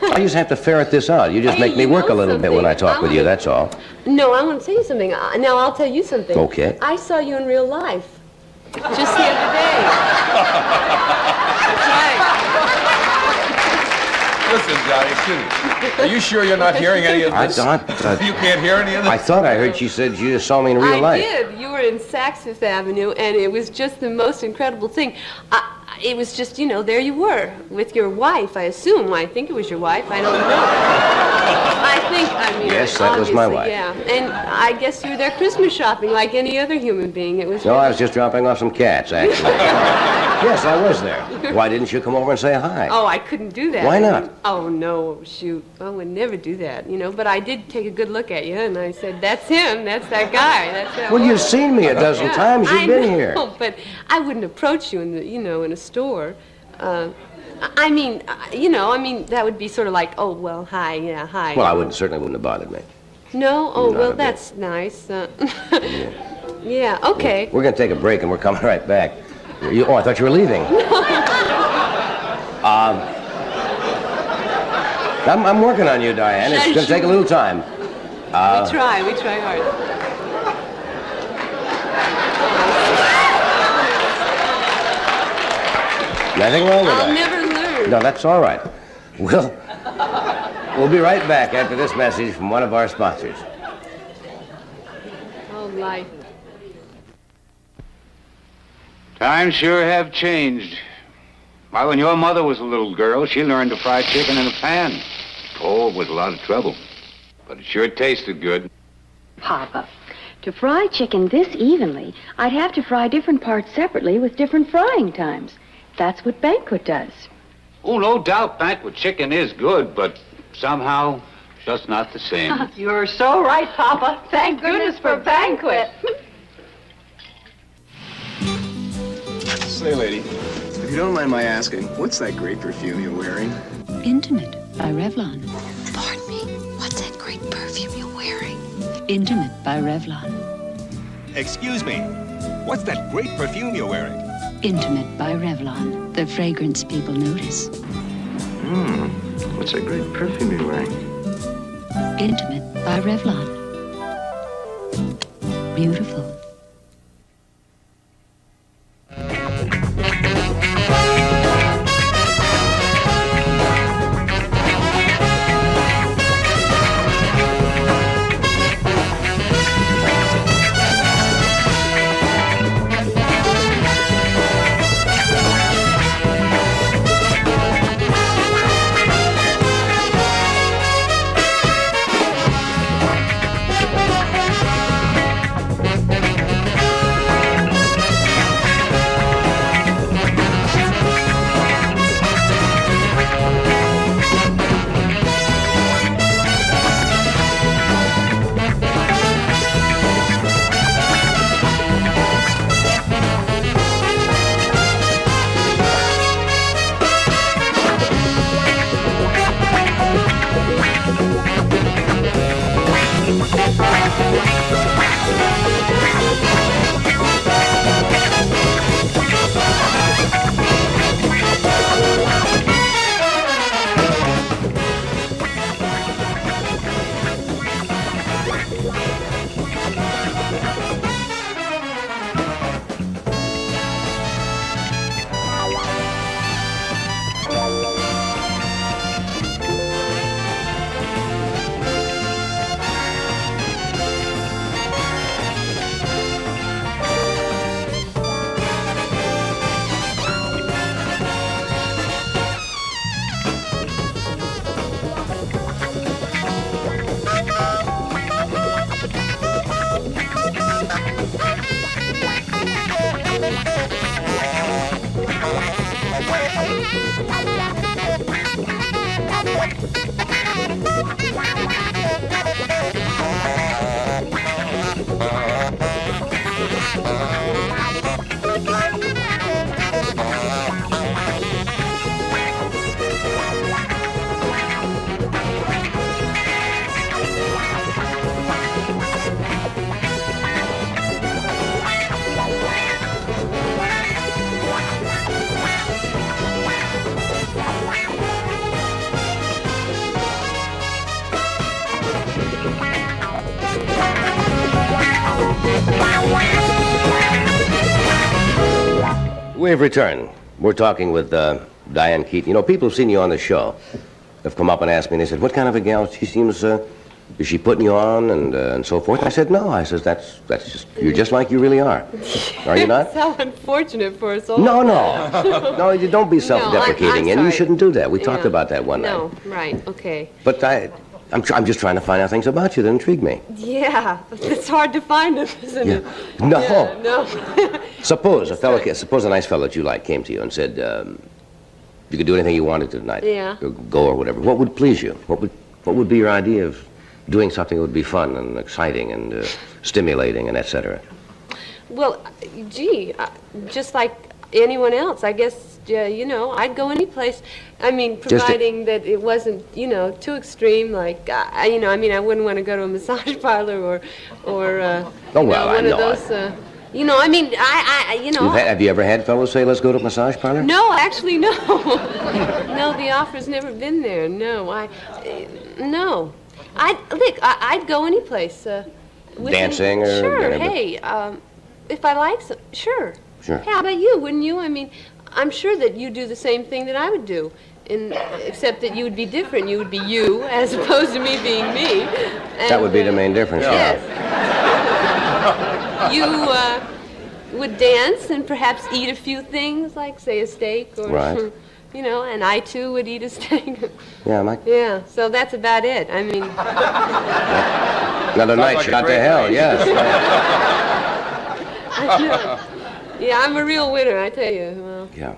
S6: I I just have to ferret this out. You just make me work a little bit when I talk with you, that's all.
S10: No, I want to tell you something. Now, I'll tell you something.
S6: Okay.
S10: I saw you in real life just the other day. That's right.
S3: Listen, Johnny, are you sure you're not hearing any of this? You can't hear any of this?
S6: I thought I heard she said you just saw me in real life.
S10: I did. You were in Saks Fifth Avenue, and it was just the most incredible thing. It was just, you know, there you were with your wife, I assume. I think it was your wife. I don't know.
S6: Yes, that was my wife.
S10: Yeah, and I guess you were there Christmas shopping like any other human being. It was.
S6: No, I was just dropping off some cats, actually. Yes, I was there. Why didn't you come over and say hi?
S10: Oh, I couldn't do that.
S6: Why not?
S10: Oh, no, shoot. I would never do that, you know. But I did take a good look at you, and I said, that's him. That's that guy. That's that
S6: Well,
S10: woman.
S6: you've seen me a dozen times. You've been here.
S10: I know, but I wouldn't approach you in the, you know, in a store. I mean, that would be sort of like, oh, well, hi, yeah, hi.
S6: Well, certainly wouldn't have bothered me.
S10: No? Oh,
S6: Not
S10: well,
S6: a bit.
S10: that's nice. Yeah, okay.
S6: We're going to take a break, and we're coming right back. I thought you were leaving. I'm working on you, Diane. It's going to take a little time.
S10: We try hard.
S6: Nothing wrong with that.
S10: I'll never learn.
S6: No, that's all right. We'll be right back after this message from one of our sponsors.
S10: Oh, life.
S11: Times sure have changed. Why, when your mother was a little girl, she learned to fry chicken in a pan. Oh, with a lot of trouble. But it sure tasted good.
S12: Papa, to fry chicken this evenly, I'd have to fry different parts separately with different frying times. That's what Banquet does.
S11: Oh, no doubt banquet chicken is good, but somehow just not the same.
S12: You're so right, Papa. Thank goodness for Banquet.
S13: Say, lady, if you don't mind my asking, what's that great perfume you're wearing?
S14: Intimate by Revlon.
S15: Pardon me, what's that great perfume you're wearing?
S14: Intimate by Revlon.
S16: Excuse me, what's that great perfume you're wearing?
S14: Intimate by Revlon. The fragrance people notice.
S13: What's that great perfume you're wearing?
S14: Intimate by Revlon. Beautiful.
S6: We've returned. We're talking with Diane Keaton. You know, people who've seen you on the show have come up and asked me, and they said, what kind of a gal? She seems, is she putting you on and so forth? I said, no. I says, that's just, you're just like you really are. Are you not?
S10: It's so unfortunate for us all.
S6: No. No, you don't be self-deprecating, and you shouldn't do that. We talked about that one night.
S10: No, right, okay.
S6: But I'm just trying to find out things about you that intrigue me.
S10: Yeah, it's hard to find them, isn't it?
S6: No.
S10: Yeah, no.
S6: Suppose a nice fellow that you like came to you and said, you could do anything you wanted to tonight.
S10: Yeah.
S6: Or go or whatever. What would please you? What would be your idea of doing something that would be fun and exciting and stimulating and et cetera?
S10: Well, gee, just like anyone else, I guess, you know, I'd go any place. I mean, providing that it wasn't, you know, too extreme, like, you know, I mean, I wouldn't want to go to a massage parlor or one of those, you know, I mean, you know.
S6: Have you ever had fellows say, let's go to a massage parlor?
S10: No, actually, no. No, the offer's never been there. No, no. I'd go any place.
S6: Dancing or?
S10: Sure, hey, if I like some, sure.
S6: Sure.
S10: Hey, how about you? Wouldn't you? I mean, I'm sure that you do the same thing that I would do, except that you would be different. You would be you, as opposed to me being me. And,
S6: that would be the main difference,
S10: yes. You would dance and perhaps eat a few things, like, say, a steak, or,
S6: right.
S10: You know, and I, too, would eat a steak.
S6: Yeah,
S10: Yeah, so that's about it. I mean...
S6: Another night shot to hell, yes.
S10: Yeah, I'm a real winner, I tell you. Well,
S6: yeah.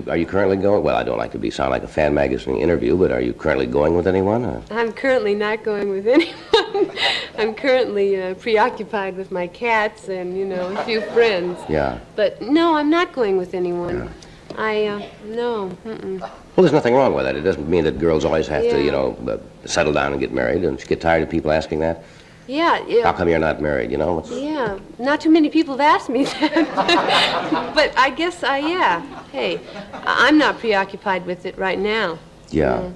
S6: Are you currently going? Well, I don't like to sound like a fan magazine interview, but are you currently going with anyone? Or?
S10: I'm currently not going with anyone. I'm currently preoccupied with my cats and, you know, a few friends.
S6: Yeah.
S10: But no, I'm not going with anyone. Yeah. No. Mm-mm.
S6: Well, there's nothing wrong with that. It doesn't mean that girls always have to, you know, settle down and get married. Don't you get tired of people asking that?
S10: Yeah.
S6: How come you're not married, you know?
S10: Yeah. Not too many people have asked me that. But I guess yeah. Hey, I'm not preoccupied with it right now.
S6: Yeah.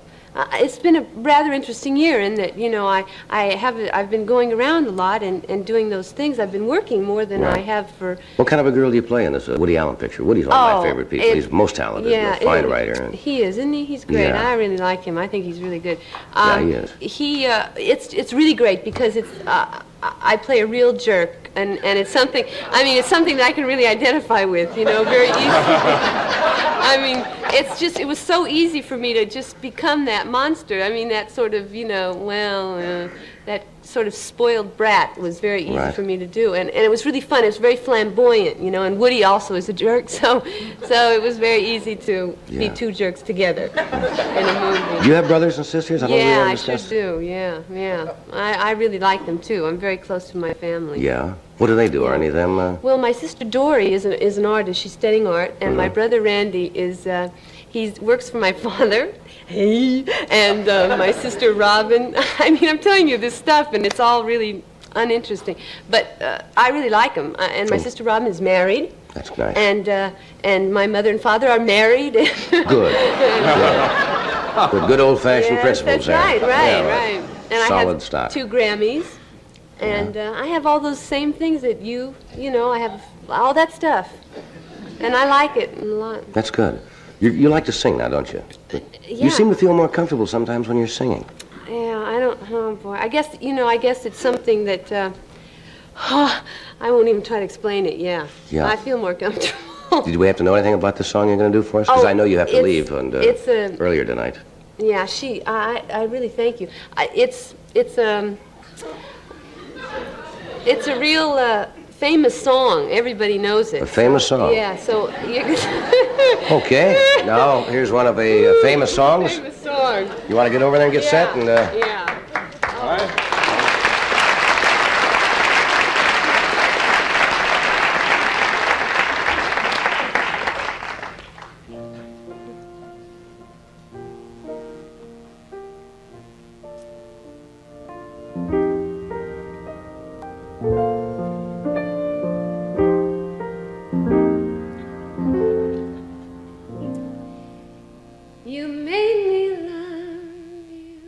S10: It's been a rather interesting year in that, you know, I've been going around a lot and doing those things. I've been working more than I have for...
S6: What kind of a girl do you play in this Woody Allen picture? Woody's one of my favorite people. He's most talented.
S10: Yeah,
S6: He's a fine writer.
S10: He is, isn't he? He's great.
S6: Yeah.
S10: I really like him. I think he's really good.
S6: Yeah, he
S10: It's
S6: is.
S10: it's really great because it's I play a real jerk, and it's something. I mean, it's something that I can really identify with. You know, very easily. I mean, it was so easy for me to just become that monster. I mean, that sort of, you know, that sort of spoiled brat was very easy for me to do. And it was really fun. It was very flamboyant, you know, and Woody also is a jerk, so it was very easy to be two jerks together in a movie.
S6: Do you have brothers and sisters?
S10: I sure do, yeah. I really like them, too. I'm very close to my family.
S6: Yeah. What do they do? Are any of them...
S10: Well, my sister Dory is an artist. She's studying art, and my brother Randy he works for my father. Hey, and my sister Robin. I mean, I'm telling you this stuff, and it's all really uninteresting. But I really like them. And my sister Robin is married.
S6: That's nice.
S10: And my mother and father are married.
S6: Good. Good old-fashioned principles there.
S10: That's right. And
S6: solid
S10: I
S6: stock.
S10: have 2 Grammys. And I have all those same things that you know, I have all that stuff. And I like it a lot.
S6: That's good. You like to sing now, don't you? You seem to feel more comfortable sometimes when you're singing.
S10: Yeah, oh boy. I guess it's something that, I won't even try to explain it, yeah. I feel more comfortable.
S6: Did we have to know anything about the song you're going to do for us? Because I know you have to leave earlier tonight.
S10: Yeah, I really thank you. It's a real famous song. Everybody knows it.
S6: A famous song?
S10: Yeah, so...
S6: Okay, now here's one of a famous songs.
S10: Famous song.
S6: You want to get over there and get set? And,
S10: Yeah.
S6: All right.
S10: You made me love you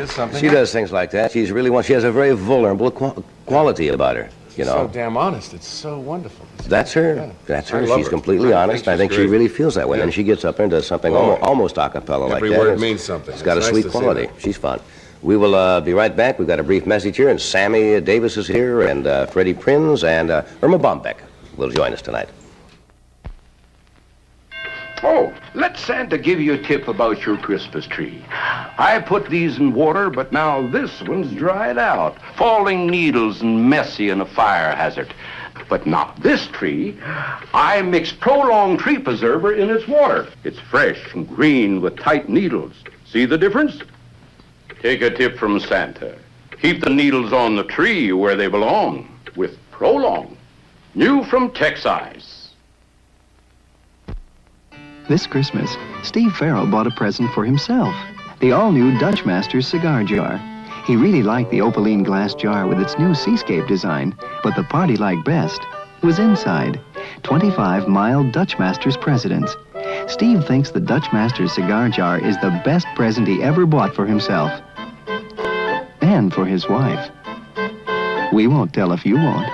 S3: is something.
S6: She does things like that. She has a very vulnerable quality about her, you know.
S3: So damn honest. It's so wonderful.
S6: That's her.
S3: Yeah.
S6: That's
S3: I
S6: her.
S3: love
S6: She's
S3: her.
S6: completely honest. I think she
S3: great.
S6: really feels that way.
S3: Yeah.
S6: And she gets up there and does something almost a cappella like that.
S3: Every word
S6: It's-
S3: means something.
S6: It's got
S3: It's
S6: a
S3: nice
S6: sweet
S3: to see
S6: quality.
S3: that.
S6: She's fun. We will be right back. We've got a brief message here, and Sammy Davis is here, and Freddie Prinz, and Irma Bombeck will join us tonight.
S4: Oh, let Santa give you a tip about your Christmas tree. I put these in water, but now this one's dried out. Falling needles and messy and a fire hazard. But not this tree. I mix Prolonged Tree Preserver in its water. It's fresh and green with tight needles. See the difference? Take a tip from Santa. Keep the needles on the tree where they belong with Prolong. New from Texeyes.
S17: This Christmas, Steve Farrell bought a present for himself, the all-new Dutch Masters cigar jar. He really liked the opaline glass jar with its new seascape design, but the part he liked best was inside. 25 mild Dutch Masters presidents. Steve thinks the Dutch Masters cigar jar is the best present he ever bought for himself. And for his wife. We won't tell if you won't.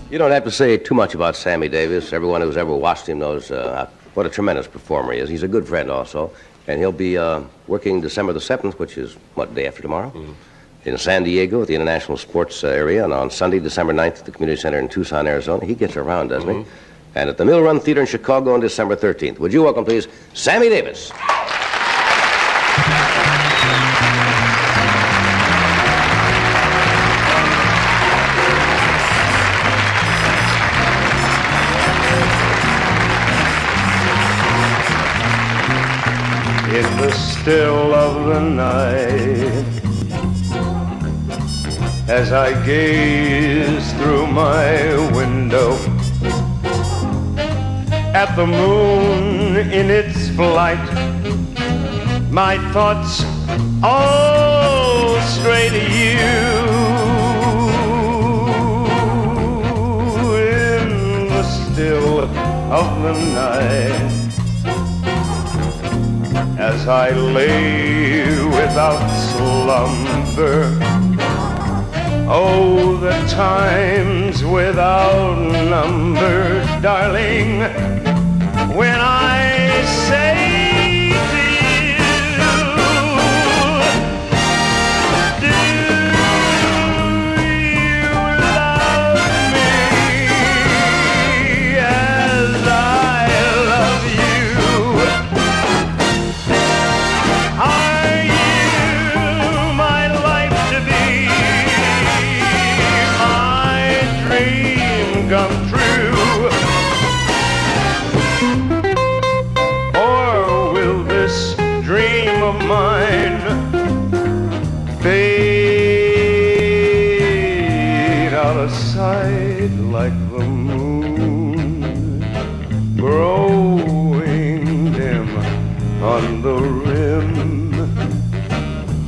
S6: You don't have to say too much about Sammy Davis. Everyone who's ever watched him knows what a tremendous performer he is. He's a good friend also. And he'll be working December the 7th, which is, day after tomorrow? In San Diego at the International Sports area. And on Sunday, December 9th at the Community Center in Tucson, Arizona. He gets around, doesn't he? And at the Mill Run Theater in Chicago on December 13th. Would you welcome, please, Sammy Davis?
S18: In the still of the night, as I gaze through my window at the moon in its flight, my thoughts all stray to you. In the still of the night, as I lay without slumber, oh, the times without number, darling, when I say to you, do you love me as I love you? Are you my life to be, my dream come true? Or will this dream of mine fade out of sight like the moon growing dim on the rim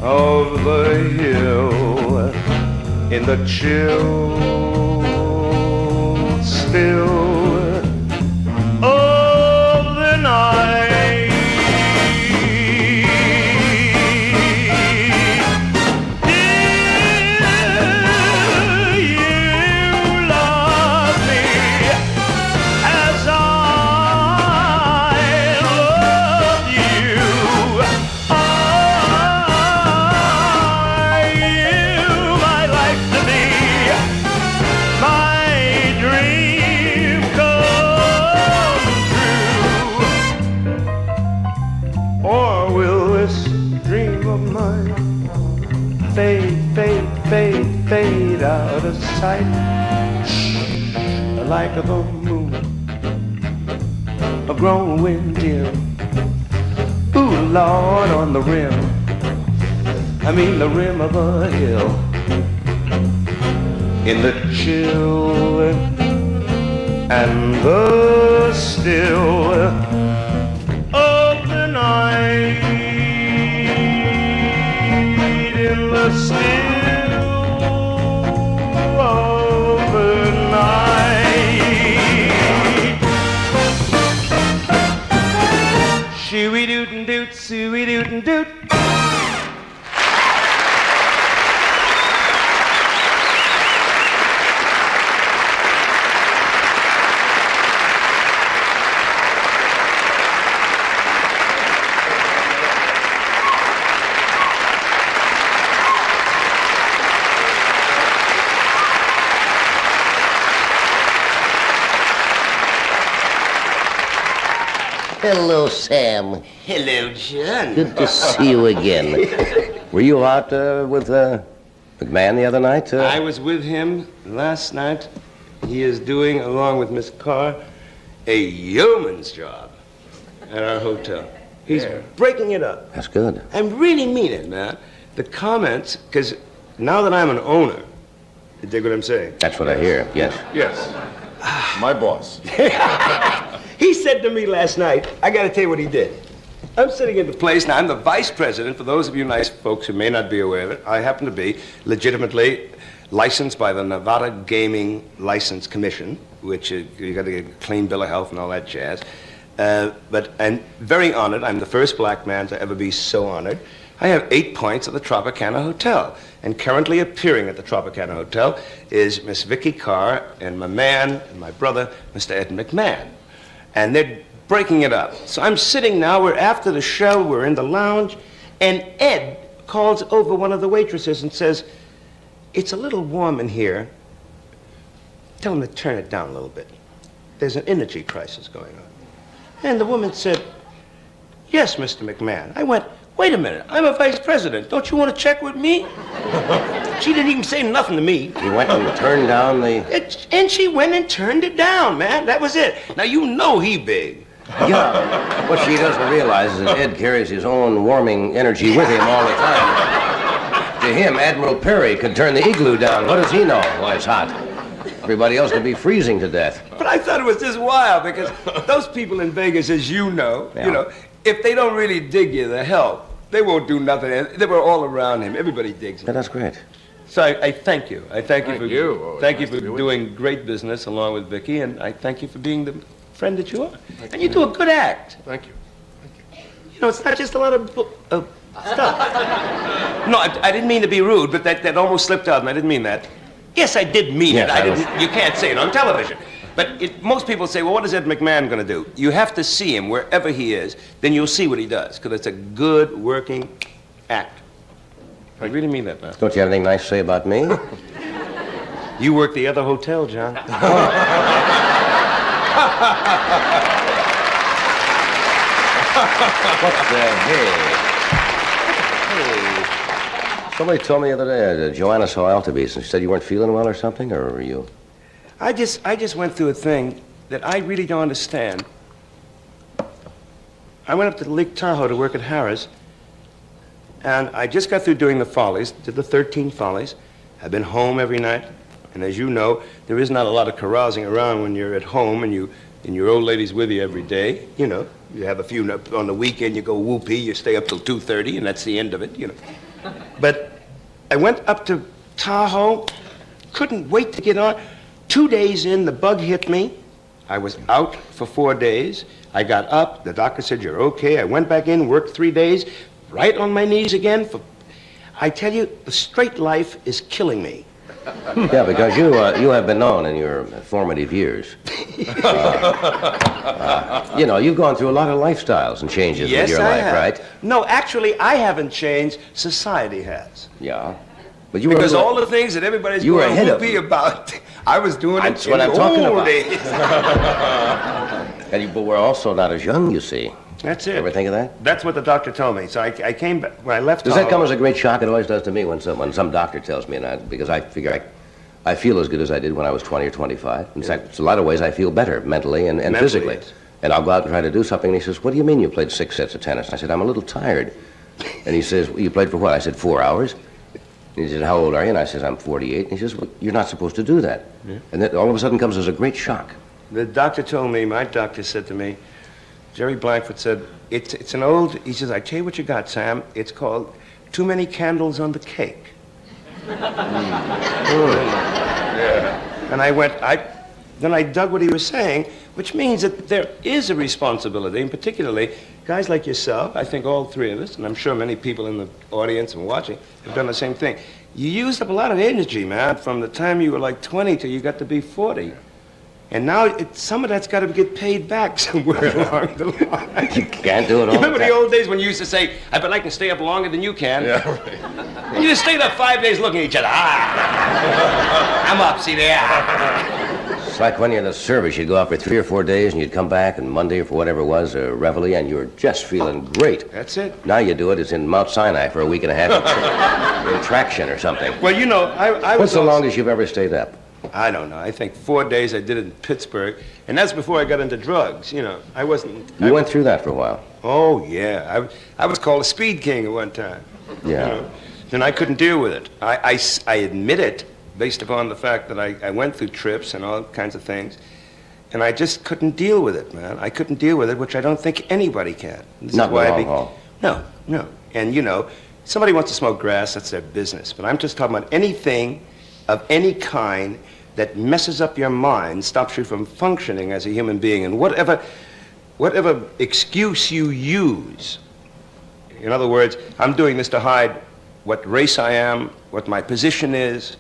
S18: of the hill in the chill still of the night? Do a sight like the moon, a growing dim. Ooh, Lord, on the rim, I mean the rim of a hill, in the chill and the still of the night, in the still of the night. Shoo-wee-doot-and-doot, soo-wee-doot-and-doot.
S6: Hello, Sam.
S19: Hello, John.
S6: Good to see you again. Were you out with McMahon the other night?
S18: I was with him last night. He is doing, along with Miss Carr, a yeoman's job at our hotel. He's breaking it up.
S6: That's good.
S18: I really mean it, man. The comments, because now that I'm an owner, you dig what I'm saying?
S6: That's what I hear, yes.
S3: Yes. My boss.
S18: He said to me last night, I got to tell you what he did. I'm sitting in the place, now I'm the vice president, for those of you nice folks who may not be aware of it. I happen to be legitimately licensed by the Nevada Gaming License Commission, which you got to get a clean bill of health and all that jazz. But I'm very honored. I'm the first black man to ever be so honored. I have 8 points at the Tropicana Hotel, and currently appearing at the Tropicana Hotel is Miss Vicky Carr and my man and my brother, Mr. Ed McMahon. And they're breaking it up. So I'm sitting now, we're after the show, we're in the lounge, and Ed calls over one of the waitresses and says, "It's a little warm in here. Tell him to turn it down a little bit. There's an energy crisis going on." And the woman said, "Yes, Mr. McMahon." I went, "Wait a minute, I'm a vice president. Don't you want to check with me?" She didn't even say nothing to me.
S6: You went and turned down the...
S18: And she went and turned it down, man. That was it. Now, you know he big.
S6: Yeah. What she doesn't realize is that Ed carries his own warming energy with him all the time. To him, Admiral Perry could turn the igloo down. What does he know? Why, it's hot. Everybody else could be freezing to death.
S18: But I thought it was just wild because those people in Vegas, as you know, if they don't really dig you the hell, they won't do nothing. They were all around him. Everybody digs him.
S6: Yeah, that's great.
S18: So I thank you. I thank you for
S3: Nice
S18: for doing great business along with Vicky, and I thank you for being the friend that you are. And you do a good act.
S3: Thank you.
S18: You know, it's not just a lot of stuff. No, I didn't mean to be rude, but that almost slipped out, and I didn't mean that. Yes, I did mean it. You can't say it on television. But most people say, well, what is Ed McMahon going to do? You have to see him wherever he is, then you'll see what he does, because it's a good working act. I really mean that, man.
S6: Don't you have anything nice to say about me?
S18: You work the other hotel, John.
S6: What the hey? Somebody told me the other day, Joanna saw Altabees, and she said you weren't feeling well or something, or were you?
S18: I just went through a thing that I really don't understand. I went up to Lake Tahoe to work at Harrah's, and I just got through doing the Follies, did the 13 Follies. I've been home every night, and as you know, there is not a lot of carousing around when you're at home and your old lady's with you every day. You know, you have a few on the weekend. You go whoopee, you stay up till 2:30, and that's the end of it. You know, but I went up to Tahoe, couldn't wait to get on. 2 days in, the bug hit me. I was out for 4 days. I got up. The doctor said, "You're okay." I went back in, worked 3 days, right on my knees again. I tell you, the straight life is killing me.
S6: Yeah, because you have been known in your formative years. You've gone through a lot of lifestyles and changes in your life, right?
S18: No, actually, I haven't changed. Society has.
S6: Yeah.
S18: But because all the things that everybody's going to whoopee about, I was doing
S6: That's
S18: it
S6: what
S18: in
S6: I'm
S18: the
S6: talking
S18: old
S6: about.
S18: days.
S6: But we're also not as young, you see.
S18: That's it.
S6: Ever think of that?
S18: That's what the doctor told me. So I came back, when I left
S6: Does
S18: Tahoe,
S6: that come as a great shock? It always does to me when some doctor tells me, because I figure I feel as good as I did when I was 20 or 25. In fact, it's a lot of ways I feel better mentally and physically.
S18: Yes.
S6: And I'll go out and try to do something, and he says, what do you mean you played 6 sets of tennis? I said, I'm a little tired. And he says, well, you played for what? I said, 4 hours. And he said, how old are you? And I said, I'm 48. And he says, well, you're not supposed to do that. Yeah. And then all of a sudden comes as a great shock.
S18: The doctor told me, my doctor said to me, Jerry Blackford said, it's an old, he says, I tell you what you got, Sam. It's called too many candles on the cake. Yeah. And I went, then I dug what he was saying, which means that there is a responsibility, and particularly guys like yourself, I think all three of us, and I'm sure many people in the audience and watching have done the same thing. You used up a lot of energy, man, from the time you were like 20 till you got to be 40. And now some of that's got to get paid back somewhere along the line.
S6: You can't do it all.
S18: You remember the old days when you used to say, I bet I can stay up longer than you can?
S3: Yeah, right.
S18: And you just stayed up 5 days looking at each other. I'm up, see there.
S6: It's like when you're in the service, you'd go out for 3 or 4 days, and you'd come back on Monday or for whatever it was, reveille, and you were just feeling great.
S18: That's it.
S6: Now you do it, it's in Mount Sinai for a week and a half in traction or something.
S18: Well, you know, I was...
S6: What's the longest you've ever stayed up?
S18: I don't know. I think 4 days I did it in Pittsburgh, and that's before I got into drugs. You know, I wasn't...
S6: You went through that for a while.
S18: Oh, yeah. I was called a speed king at one time.
S6: Yeah.
S18: You know, and I couldn't deal with it. I admit it, based upon the fact that I went through trips and all kinds of things, and I just couldn't deal with it, man. I couldn't deal with it, which I don't think anybody can. This
S6: Not
S18: is why
S6: long haul.
S18: No. And, you know, somebody wants to smoke grass, that's their business. But I'm just talking about anything of any kind that messes up your mind, stops you from functioning as a human being, and whatever excuse you use. In other words, I'm doing this to hide what race I am, what my position is.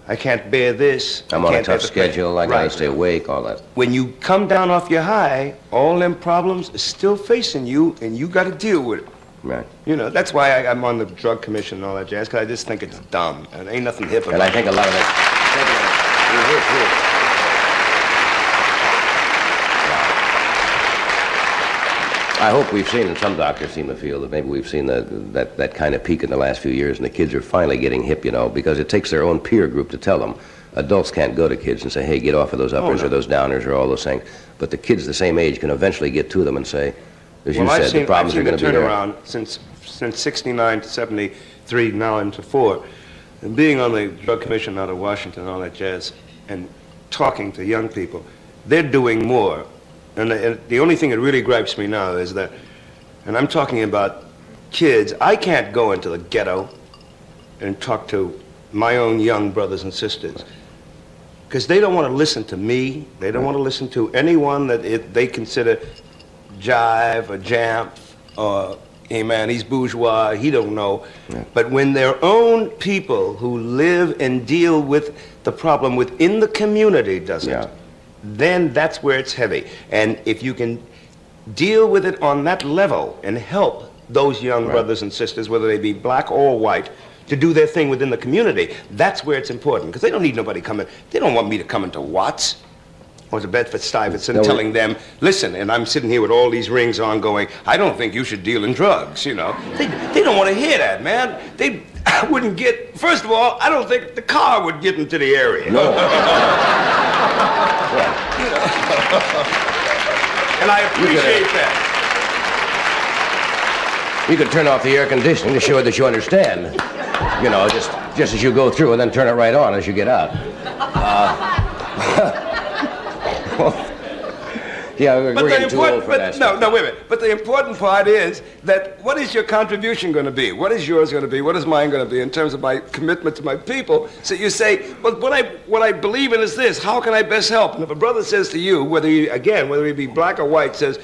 S18: I can't bear this.
S6: I'm on a tough schedule, I gotta stay awake, all that.
S18: When you come down off your high, all them problems are still facing you, and you gotta deal with it.
S6: Right.
S18: You know, that's why I'm on the drug commission and all that jazz, because I just think it's dumb, and ain't nothing hip about it.
S6: And I think a lot of it... I hope we've seen, and some doctors seem to feel that maybe we've seen that kind of peak in the last few years, and the kids are finally getting hip, you know, because it takes their own peer group to tell them. Adults can't go to kids and say, hey, get off of those uppers or those downers or all those things. But the kids the same age can eventually get to them and say, as you said, the problems are going to be there.
S18: I've seen the turnaround since 69 to 73, now into 4. And being on the drug commission out of Washington and all that jazz, and talking to young people, they're doing more. And the only thing that really gripes me now is that, and I'm talking about kids, I can't go into the ghetto and talk to my own young brothers and sisters, because they don't want to listen to me. They don't want to listen to anyone that they consider jive or jamp or, hey man, he's bourgeois, he don't know. Yeah. But when their own people who live and deal with the problem within the community does it, then that's where it's heavy. And if you can deal with it on that level and help those young brothers and sisters, whether they be black or white, to do their thing within the community, that's where it's important. Because they don't need nobody coming. They don't want me to come into Watts or to Bedford-Stuyvesant telling them, listen, and I'm sitting here with all these rings on going, I don't think you should deal in drugs, you know. They don't want to hear that, man. I wouldn't get, first of all, I don't think the car would get into the area. No. You know. And I appreciate that.
S6: You could turn off the air conditioning to show that you understand. You know, just as you go through, and then turn it right on as you get out. Yeah, we're getting too old for that.
S18: No, wait a minute. But the important part is that what is your contribution going to be? What is yours going to be? What is mine going to be in terms of my commitment to my people? So you say, well, what I believe in is this. How can I best help? And if a brother says to you, whether he be black or white, says,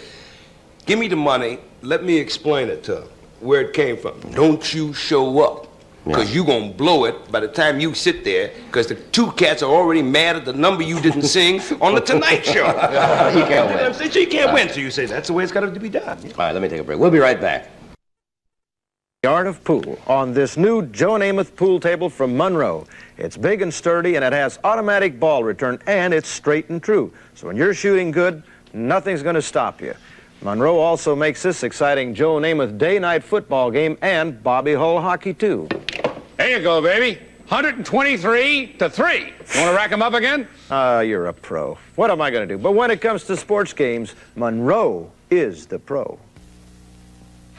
S18: give me the money, let me explain it to him, where it came from. Don't you show up. Because you're going to blow it by the time you sit there, because the two cats are already mad at the number you didn't sing on the Tonight Show.
S6: You can't win.
S18: So you can't win. So you say, that's the way it's got to be done.
S6: All right, let me take a break. We'll be right back.
S7: The Art of Pool on this new Joe Namath pool table from Monroe. It's big and sturdy, and it has automatic ball return, and it's straight and true. So when you're shooting good, nothing's going to stop you. Monroe also makes this exciting Joe Namath day-night football game and Bobby Hull hockey, too.
S11: There you go, baby.
S5: 123-3. You want to rack them up again?
S7: You're a pro. What am I going to do? But when it comes to sports games, Monroe is the pro.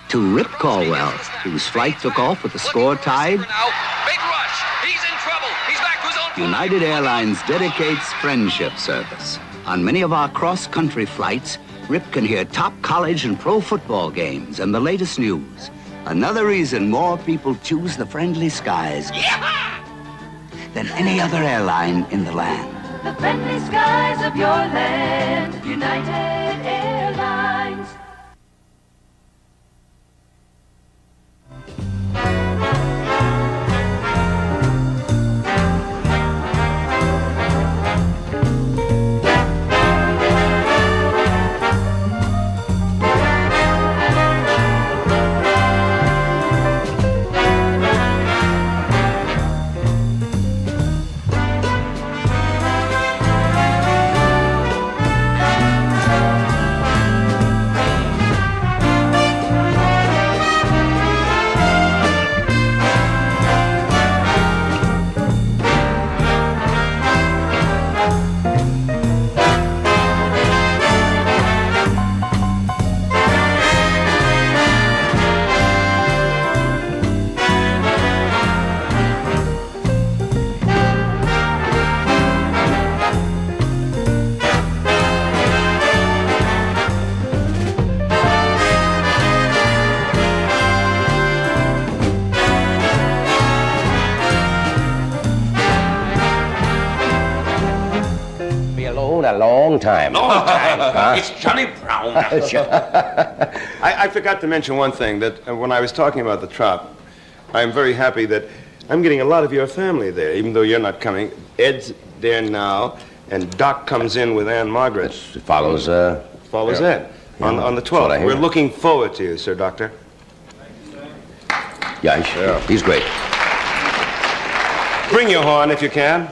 S19: To Rip Caldwell, whose flight took off with the score tied,
S20: Big rush. He's in trouble. He's back to his own.
S19: United Airlines dedicates friendship service. On many of our cross-country flights, Rip can hear top college and pro football games and the latest news. Another reason more people choose the friendly skies than any other airline in the land.
S21: The friendly skies of your land, United Airlines.
S6: A long time.
S18: Long time.
S6: Huh?
S18: It's Johnny Brown. I forgot to mention one thing, that when I was talking about the trop, I'm very happy that I'm getting a lot of your family there, even though you're not coming. Ed's there now, and Doc comes in with Ann Margaret.
S6: It follows,
S18: Follows Ed on the 12th. We're looking forward to you, Sir Doctor.
S6: Yeah, he's great.
S18: Bring your horn if you can.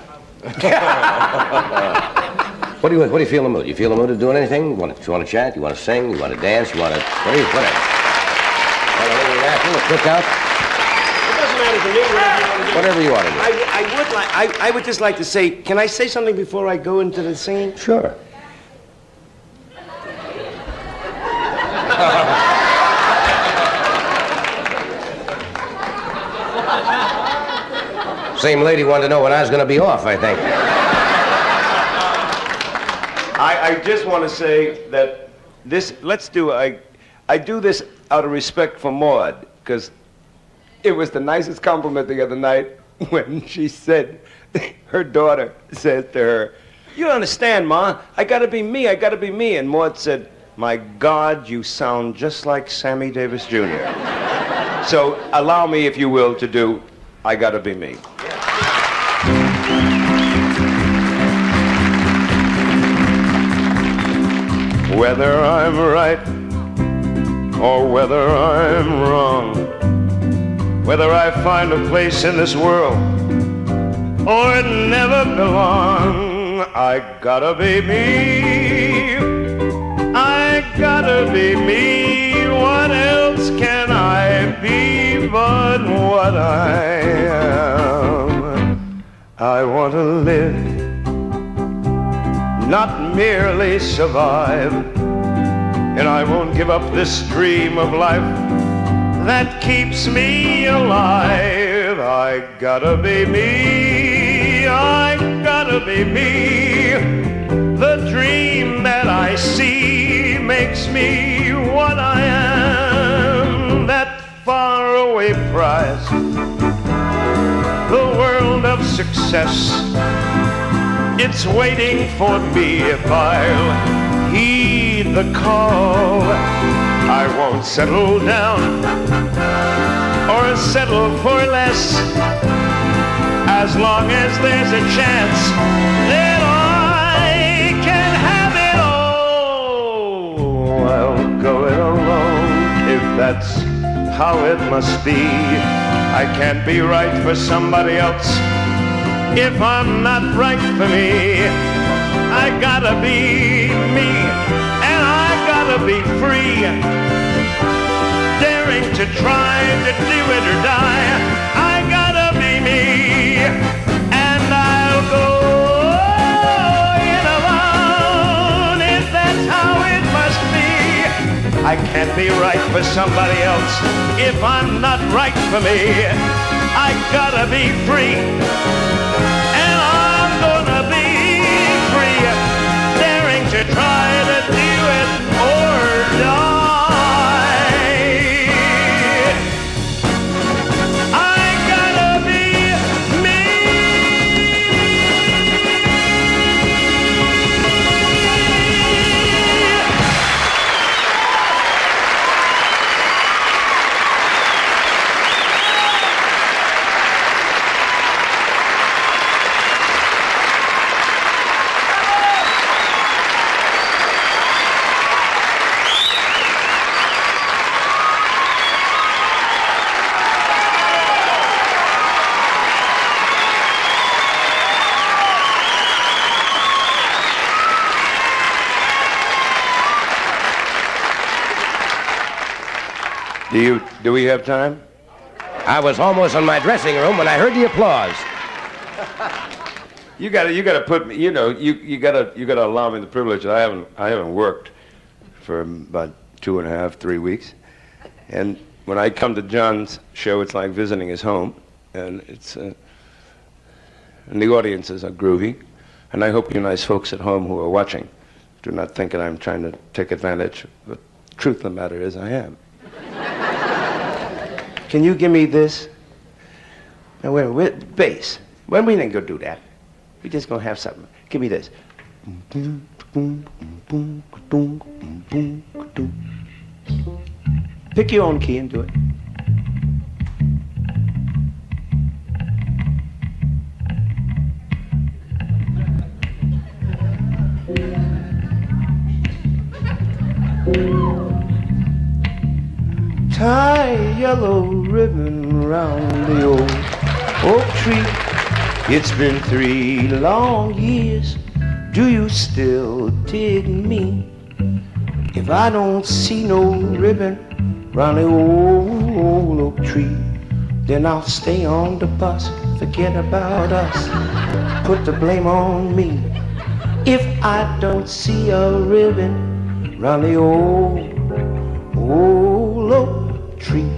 S6: What do you feel in the mood? You feel in the mood of doing anything? You want to chat? You want to sing? You want to dance? You want to what a cookout?
S18: It doesn't matter to me.
S6: Whatever you want to do.
S18: I would just like to say, can I say something before I go into the singing?
S6: Sure. Same lady wanted to know when I was going to be off, I think.
S18: I just want to say that I do this out of respect for Maud, because it was the nicest compliment the other night when she said, her daughter said to her, "You don't understand, Ma, I gotta be me, I gotta be me." And Maud said, "My God, you sound just like Sammy Davis Jr." So allow me, if you will, to do I Gotta Be Me. Whether I'm right or whether I'm wrong, whether I find a place in this world or never belong, I gotta be me. I gotta be me. What else can I be but what I am? I want to live, not merely survive, and I won't give up this dream of life that keeps me alive. I gotta be me, I gotta be me. The dream that I see makes me what I am. That faraway prize, the world of success, it's waiting for me if I'll heed the call. I won't settle down or settle for less, as long as there's a chance that I can have it all. I'll go it alone if that's how it must be. I can't be right for somebody else if I'm not right for me. I gotta be me, and I gotta be free, daring to try to do it or die. I gotta be me.
S2: I can't be right for somebody else if I'm not right for me. I gotta be free, and I'm gonna be free, daring to try to do it or die. I gotta be me.
S18: Do we have time?
S6: I was almost in my dressing room when I heard the applause.
S18: You gotta put me. You know, you gotta allow me the privilege. I haven't worked for about 2.5, 3 weeks, and when I come to John's show, it's like visiting his home, and and the audiences are groovy, and I hope you nice folks at home who are watching do not think that I'm trying to take advantage. The truth of the matter is, I am. Can you give me this? Now, wait, bass. When we ain't gonna do that. We just gonna have something. Give me this. Pick your own key and do it. Tie a yellow ribbon round the old oak tree. It's been 3 long years. Do you still dig me? If I don't see no ribbon round the old oak tree, then I'll stay on the bus. Forget about us. Put the blame on me. If I don't see a ribbon round the old oak tree.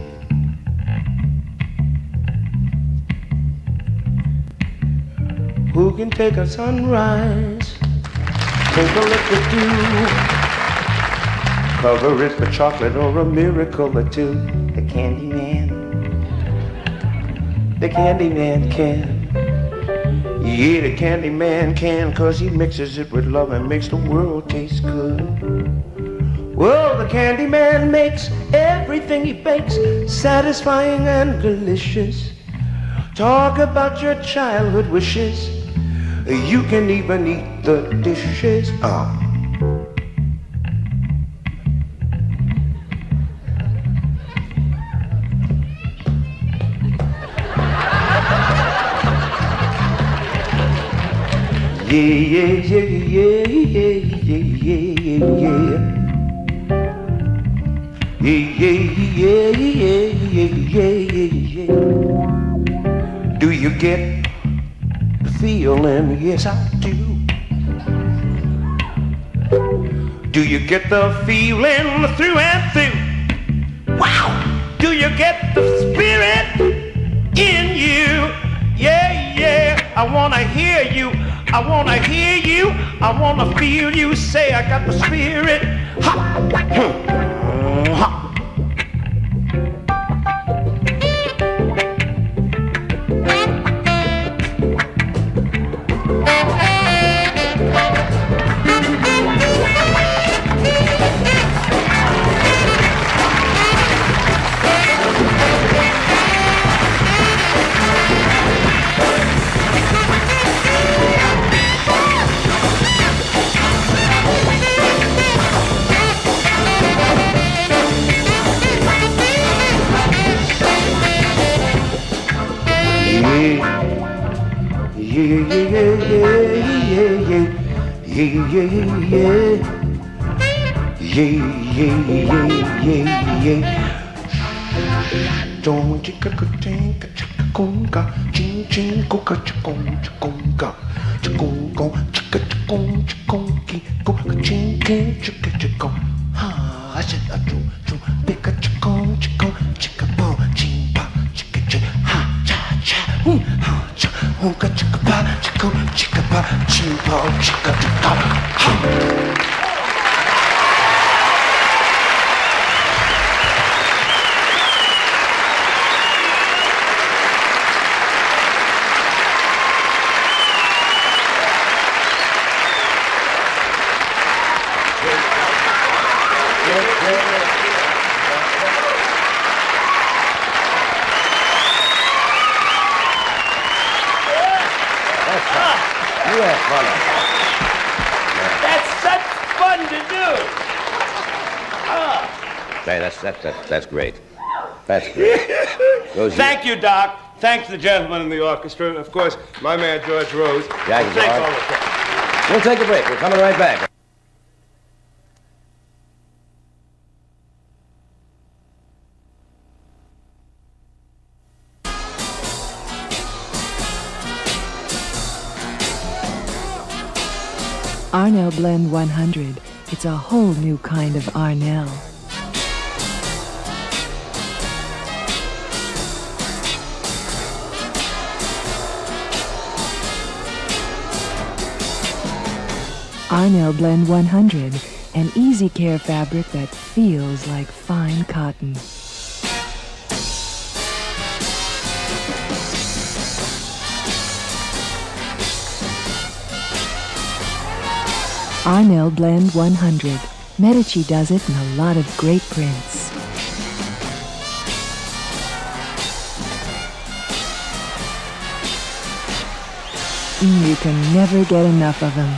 S18: Who can take a sunrise, take a look at dew, cover it with chocolate or a miracle or two? The Candyman can. Yeah, the Candyman can, 'cause he mixes it with love and makes the world taste good. Well, the Candyman makes everything he bakes satisfying and delicious. Talk about your childhood wishes. You can even eat the dishes. Do you get the feeling? Yes, I do. Do you get the feeling through and through? Wow! Do you get the spirit in you? Yeah, yeah. I wanna hear you. I wanna hear you. I wanna feel you say I got the spirit. Ha! Ha! Don't you think conga ching ching coca chong conga chong ching ching chong ha
S6: You have fun.
S2: That's such fun to do.
S6: Hey, that's great. That's great.
S18: Thank you, Doc. Thanks the gentlemen in the orchestra. Of course, my man George Rose.
S6: Thanks,
S18: Thanks
S6: George.
S18: all the time.
S6: We'll take a break. We're coming right back.
S1: Arnell Blend 100. It's a whole new kind of Arnell. Arnell Blend 100, an easy care fabric that feels like fine cotton. Arnell Blend 100. Medici does it in a lot of great prints. You can never get enough of them.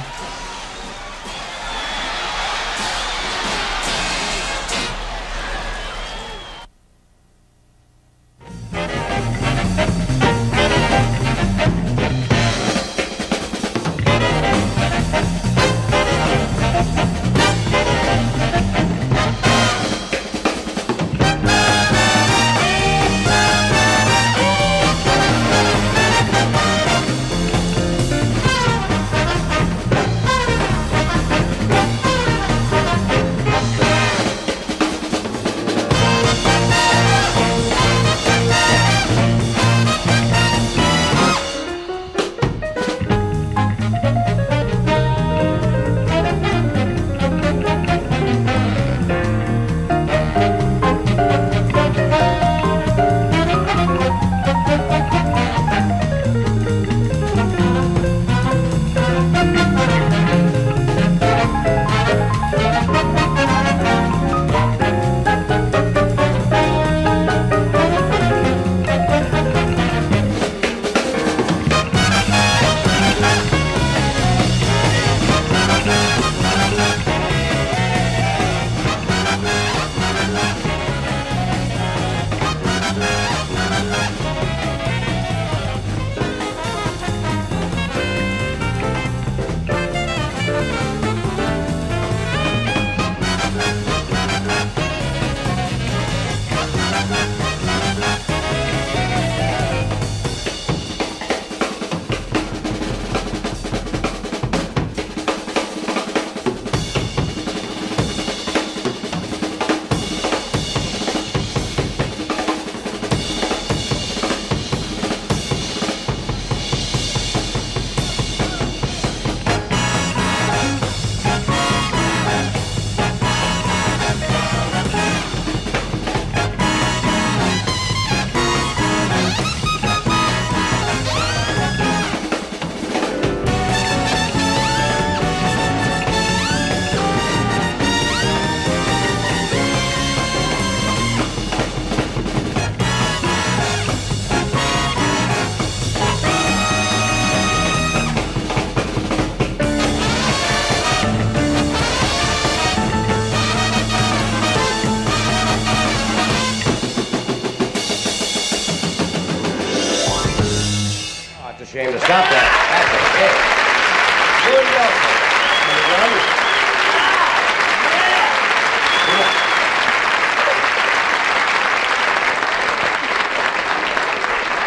S6: Shame to stop that.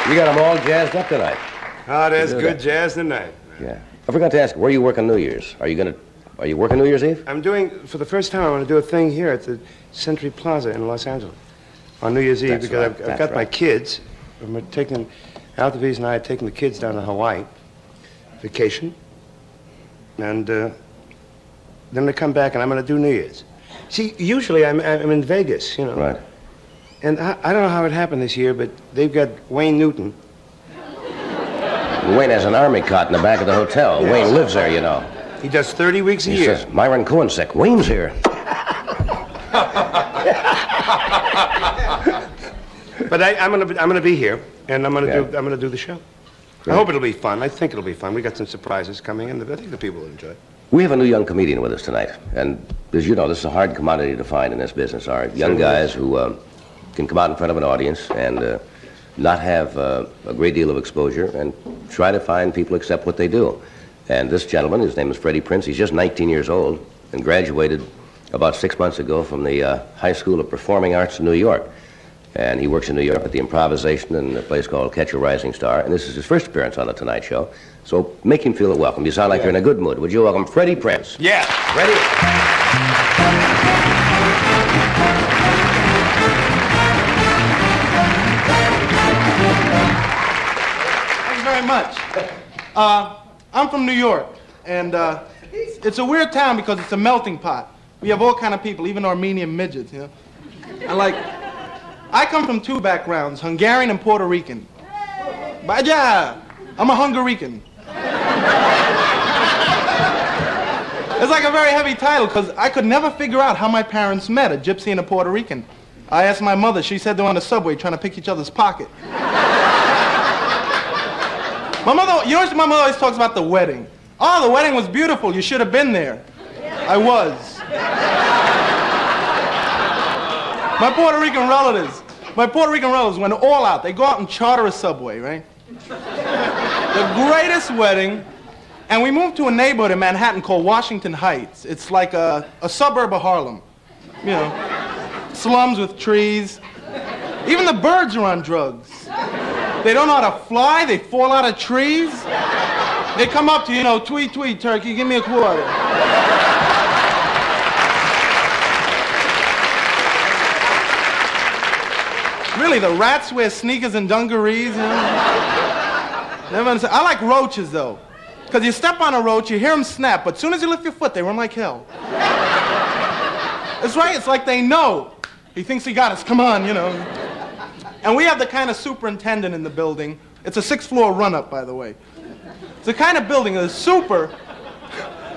S6: You got them all jazzed up tonight.
S18: Ah, there's good jazz tonight.
S6: Yeah. I forgot to ask, where are you working New Year's? Are you going to Are you working New Year's Eve?
S18: I'm doing, for the first time, I want to do a thing here at the Century Plaza in Los Angeles on New Year's Eve.
S6: That's
S18: Because
S6: right,
S18: I've got my kids. We're taking, Altaviz and I are taking the kids down to Hawaii, vacation. And then they come back and I'm going to do New Year's. See, usually I'm in Vegas, you know.
S6: Right.
S18: And I don't know how it happened this year, but they've got Wayne Newton.
S6: Wayne has an army cot in the back of the hotel.
S18: Yes.
S6: Wayne lives there, you know.
S18: He does 30 weeks a
S6: He
S18: year.
S6: says, Myron Cohen's sick. Wayne's here.
S18: But I'm gonna be here, and I'm
S6: Yeah.
S18: gonna do the show.
S6: Great.
S18: I hope it'll be fun. I think it'll be fun. We got some surprises coming in. I think the people will enjoy it.
S6: We have a new young comedian with us tonight. And as you know, this is a hard commodity to find in this business. Our young
S18: Certainly
S6: guys
S18: is.
S6: who can come out in front of an audience and not have a great deal of exposure and try to find people accept what they do. And this gentleman, his name is Freddie Prinze. He's just 19 years old and graduated about 6 months ago from the High School of Performing Arts in New York. And he works in New York at the Improvisation in a place called Catch a Rising Star. And this is his first appearance on The Tonight Show. So make him feel welcome. You sound like you're in a good mood. Would you welcome Freddie Prinze?
S18: Yeah.
S6: Freddie.
S8: Thank you very much. I'm from New York, and it's a weird town because it's a melting pot. We have all kind of people, even Armenian midgets, you know. I come from two backgrounds, Hungarian and Puerto Rican. But yeah, I'm a Hungarican. It's like a very heavy title because I could never figure out how my parents met, a gypsy and a Puerto Rican. I asked my mother, she said they were on the subway trying to pick each other's pocket. My mother always talks about the wedding. Oh, the wedding was beautiful, you should have been there. I was. My Puerto Rican relatives went all out. They go out and charter a subway, right? The greatest wedding. And we moved to a neighborhood in Manhattan called Washington Heights. It's like a suburb of Harlem. You know, slums with trees. Even the birds are on drugs. They don't know how to fly. They fall out of trees. They come up to you, tweet, tweet, turkey, give me a quarter. Really, the rats wear sneakers and dungarees, you know? Never understand. I like roaches, though. Because you step on a roach, you hear them snap, but as soon as you lift your foot, they run like hell. It's right, it's like they know. He thinks he got us, come on, you know. And we have the kind of superintendent in the building. It's a 6th-floor run-up, by the way. It's the kind of building the super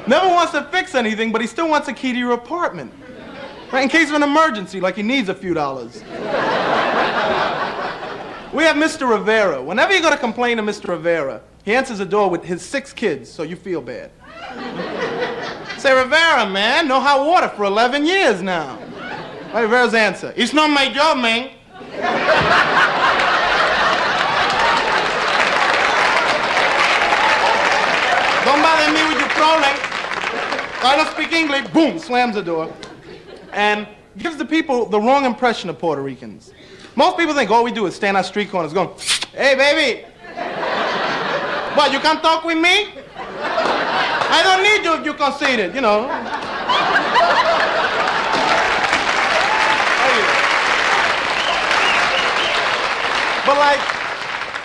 S8: never wants to fix anything, but he still wants a key to your apartment. Right, in case of an emergency, like he needs a few dollars. We have Mr. Rivera. Whenever you go to complain to Mr. Rivera, he answers the door with his 6 kids, so you feel bad. Say, Rivera, man, no hot water for 11 years now. Right, Rivera's answer, it's not my job, man. Don't bother me with your trolling. I don't speak English. Boom, slams the door. And gives the people the wrong impression of Puerto Ricans. Most people think all we do is stand on street corners going, hey, baby. What, you can't talk with me? I don't need you if you're conceited, you know. But,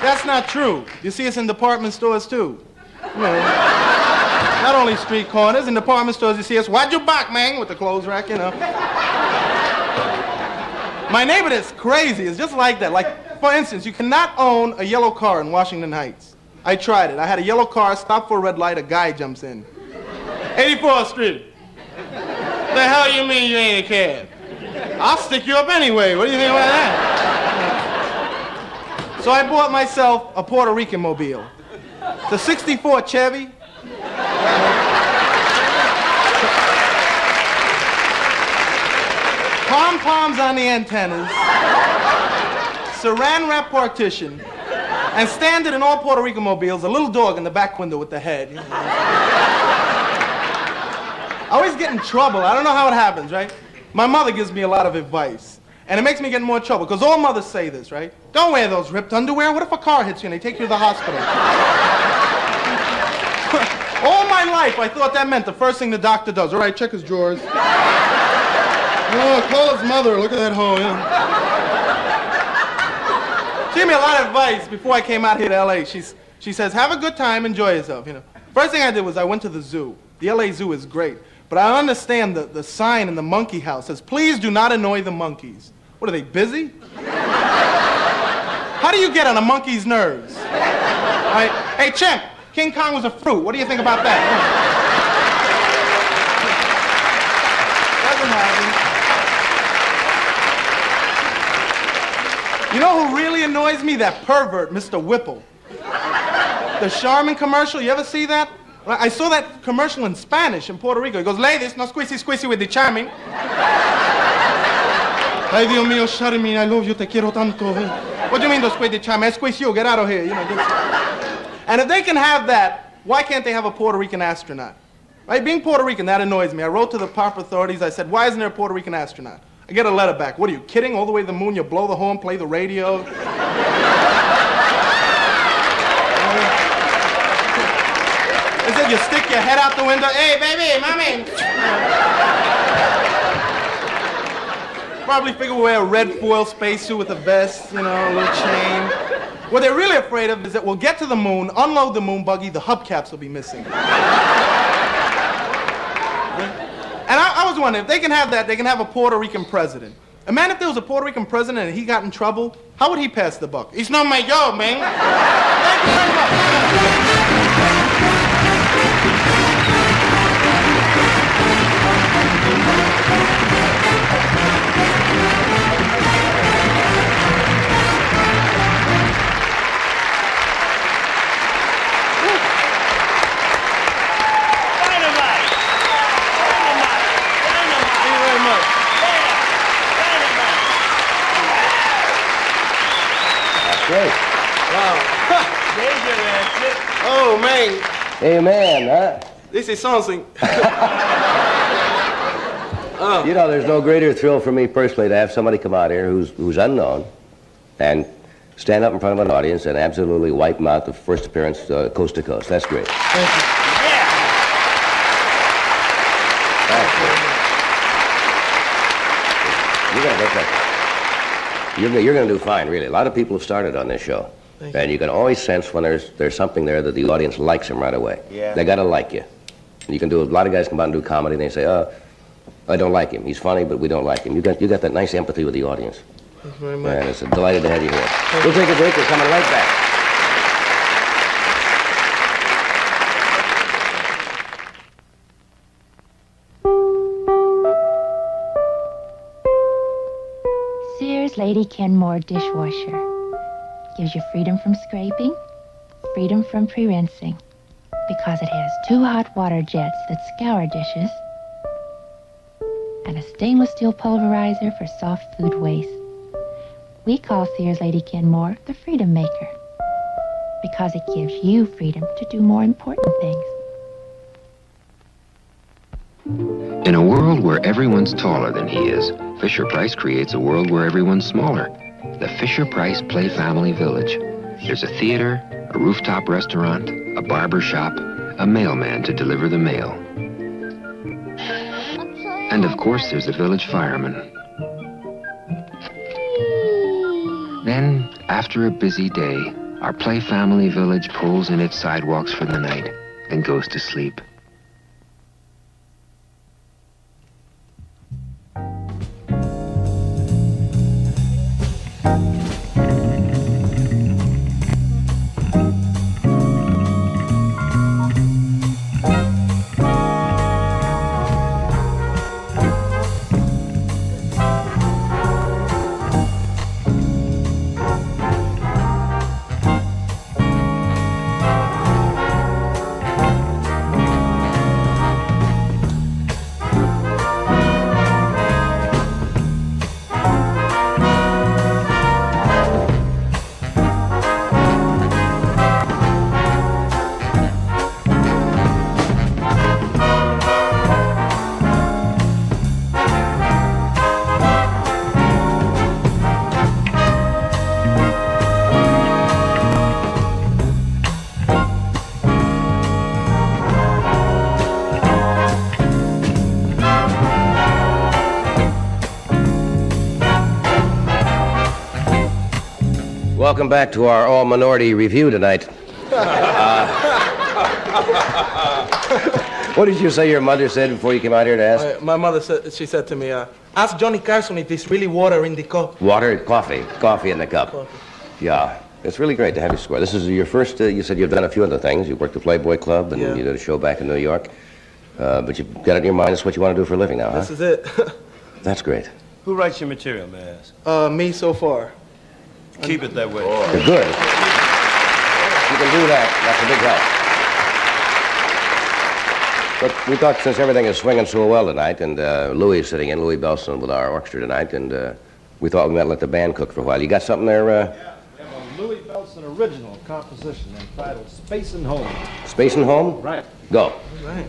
S8: that's not true. You see us in department stores, too. You know, not only street corners, in department stores you see us, why'd you back, man, with the clothes rack, you know. My neighbor is crazy. It's just like that. Like, for instance, you cannot own a yellow car in Washington Heights. I tried it. I had a yellow car, stopped for a red light, a guy jumps in. 84th Street. The hell you mean you ain't a cab? I'll stick you up anyway. What do you think about that? So I bought myself a Puerto Rican mobile. It's a 64 Chevy. Pom-poms on the antennas, saran wrap partition, and standard in all Puerto Rican mobiles, a little dog in the back window with the head. I always get in trouble. I don't know how it happens, right? My mother gives me a lot of advice, and it makes me get in more trouble, because all mothers say this, right? Don't wear those ripped underwear. What if a car hits you and they take you to the hospital? All my my life, I thought that meant the first thing the doctor does. All right, check his drawers. Oh, call his mother. Look at that hole, She gave me a lot of advice before I came out here to L.A. She says, have a good time, enjoy yourself, First thing I did was I went to the zoo. The L.A. Zoo is great. But I understand the sign in the monkey house says, please do not annoy the monkeys. What, are they busy? How do you get on a monkey's nerves? Right? Hey, Chimp, King Kong was a fruit. What do you think about that? Doesn't happen. You know who really annoys me? That pervert, Mr. Whipple. The Charmin commercial, you ever see that? I saw that commercial in Spanish in Puerto Rico. He goes, ladies, no squeezy, squeezy with the Charmin. Ay, Dios mío, Charmin, I love you, te quiero tanto. What do you mean, don't squeeze the Charmin? I squeeze you, get out of here. And if they can have that, why can't they have a Puerto Rican astronaut? Right, being Puerto Rican, that annoys me. I wrote to the proper authorities. I said, why isn't there a Puerto Rican astronaut? I get a letter back. What are you, kidding? All the way to the moon, you blow the horn, play the radio. They said you stick your head out the window. Hey, baby, mommy. Probably figure we'll wear a red foil spacesuit with a vest, a little chain. What they're really afraid of is that we'll get to the moon, unload the moon buggy, the hubcaps will be missing. And I was wondering, if they can have that, they can have a Puerto Rican president. And man, if there was a Puerto Rican president and he got in trouble, how would he pass the buck? It's not my job, man. Thank you very much.
S6: Great.
S8: Wow. Oh, man.
S6: Amen, huh?
S8: This is something.
S6: There's no greater thrill for me personally to have somebody come out here who's unknown and stand up in front of an audience and absolutely wipe them out the first appearance coast to coast. That's great.
S8: Thank you.
S6: You're going to do fine, really. A lot of people have started on this show. And you can always sense when there's something there that the audience likes them right away.
S8: Yeah.
S6: They got to like you. And you can do, a lot of guys come out and do comedy and they say, I don't like him. He's funny, but we don't like him. You got that nice empathy with the audience.
S8: Thank you very much.
S6: And it's a delighted to have you here. We'll take a break. We're coming right back.
S9: Lady Kenmore dishwasher. Gives you freedom from scraping, freedom from pre-rinsing, because it has 2 hot water jets that scour dishes and a stainless steel pulverizer for soft food waste. We call Sears Lady Kenmore the Freedom Maker, because it gives you freedom to do more important things.
S22: In a world where everyone's taller than he is, Fisher-Price creates a world where everyone's smaller. The Fisher-Price Play Family Village. There's a theater, a rooftop restaurant, a barber shop, a mailman to deliver the mail. And of course, there's a village fireman. Then, after a busy day, our Play Family Village pulls in its sidewalks for the night and goes to sleep.
S6: welcome back to our all-minority review tonight. What did you say your mother said before you came out here to ask?
S8: My mother said, she said to me, ask Johnny Carson if there's really water in the cup.
S6: Water, coffee in the cup.
S8: Coffee.
S6: Yeah, it's really great to have you score. This is your first, you said you've done a few other things. You worked the Playboy Club, and you did a show back in New York. But you've got it in your mind, that's what you want to do for a living now, huh?
S8: This is it.
S6: That's great.
S12: Who writes your material, may I ask?
S8: Me so far.
S12: Keep it that way.
S6: You're good. You can do that. That's a big help. But we thought since everything is swinging so well tonight, and Louis is sitting in, Louis Belson with our orchestra tonight, and we thought we might let the band cook for a while. You got something there?
S7: We have a Louis Belson original composition entitled Space and Home.
S6: Space and Home?
S7: Right.
S6: Go.
S8: Right.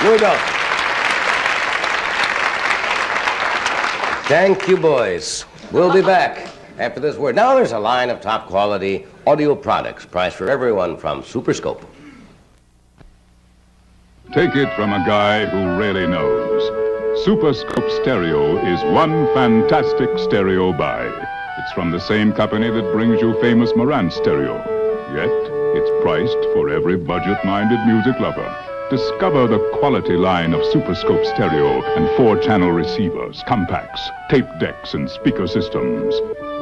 S6: Louis Belson. Thank you, boys. We'll be back after this word. Now there's a line of top quality audio products priced for everyone from Superscope.
S15: Take it from a guy who really knows. Superscope Stereo is one fantastic stereo buy. It's from the same company that brings you famous Marantz stereo. Yet, it's priced for every budget-minded music lover. Discover the quality line of Superscope stereo and 4-channel receivers, compacts, tape decks, and speaker systems.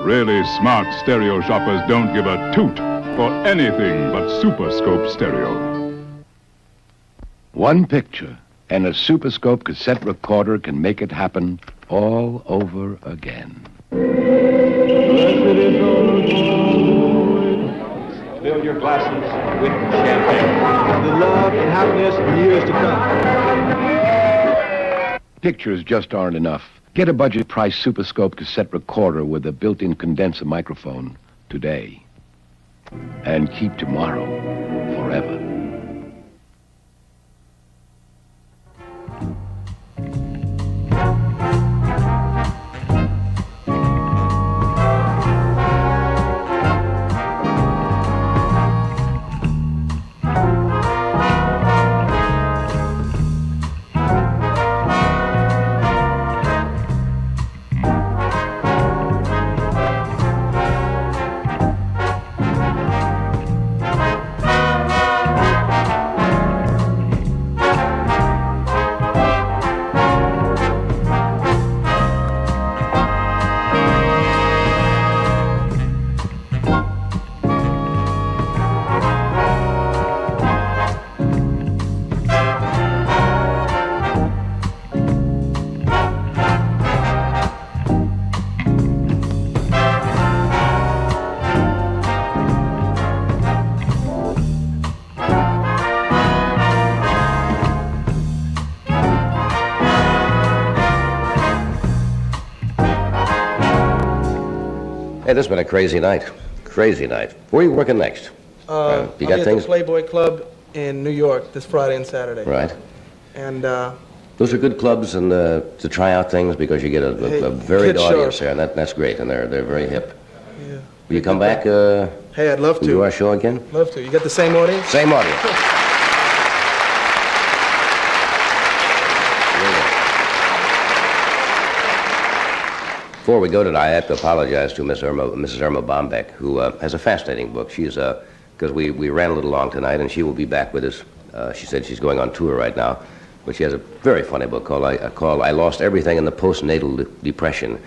S15: Really smart stereo shoppers don't give a toot for anything but Superscope stereo.
S4: One picture and a Superscope cassette recorder can make it happen all over again.
S13: Fill your glasses with champagne. The love and happiness for years to come.
S4: Pictures just aren't enough. Get a budget price Superscope cassette recorder with a built-in condenser microphone today. And keep tomorrow forever.
S6: Hey, this has been a crazy night. Crazy night. Where are you working next? You
S8: I'll
S6: got
S8: be at
S6: things?
S8: the Playboy Club in New York this Friday and Saturday.
S6: Right.
S8: And
S6: Those are good clubs and to try out things because you get a varied
S8: Kid
S6: audience
S8: Sharp.
S6: there, and that's great, and they're very hip.
S8: Yeah.
S6: Will you come back?
S8: Hey, I'd love to.
S6: Do our show again?
S8: Love to. You got the same audience?
S6: Same audience. Before we go tonight, I have to apologize to Mrs. Irma Bombeck, who has a fascinating book. She's because we ran a little long tonight, and she will be back with us. She said she's going on tour right now, but she has a very funny book called "I Lost Everything in the Postnatal Depression,"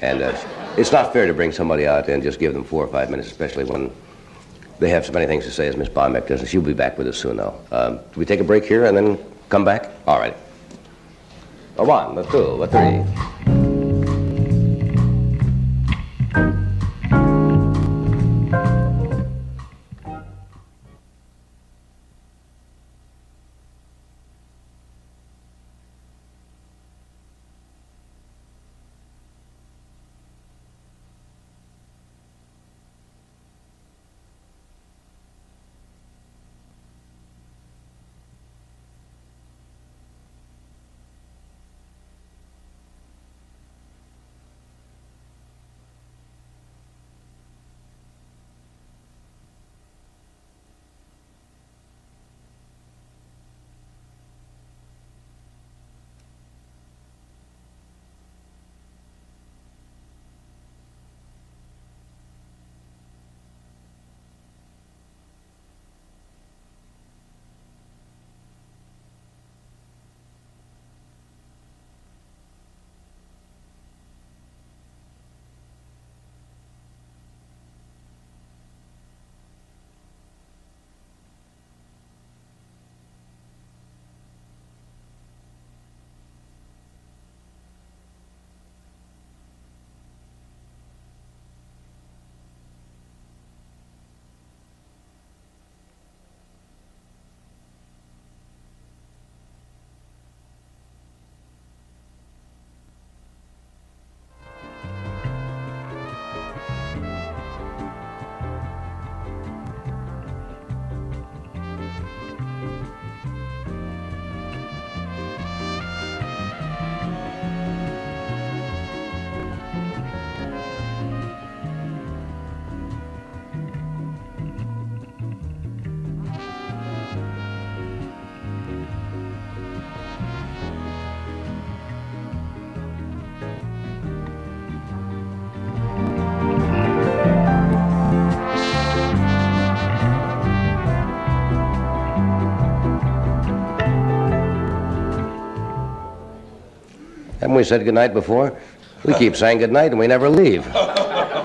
S6: and it's not fair to bring somebody out and just give them 4 or 5 minutes, especially when they have so many things to say as Miss Bombeck does. And she'll be back with us soon, though. Do we take a break here and then come back? All right. A 1, a 2, a 3. Haven't we said goodnight before? We keep saying goodnight and we never leave.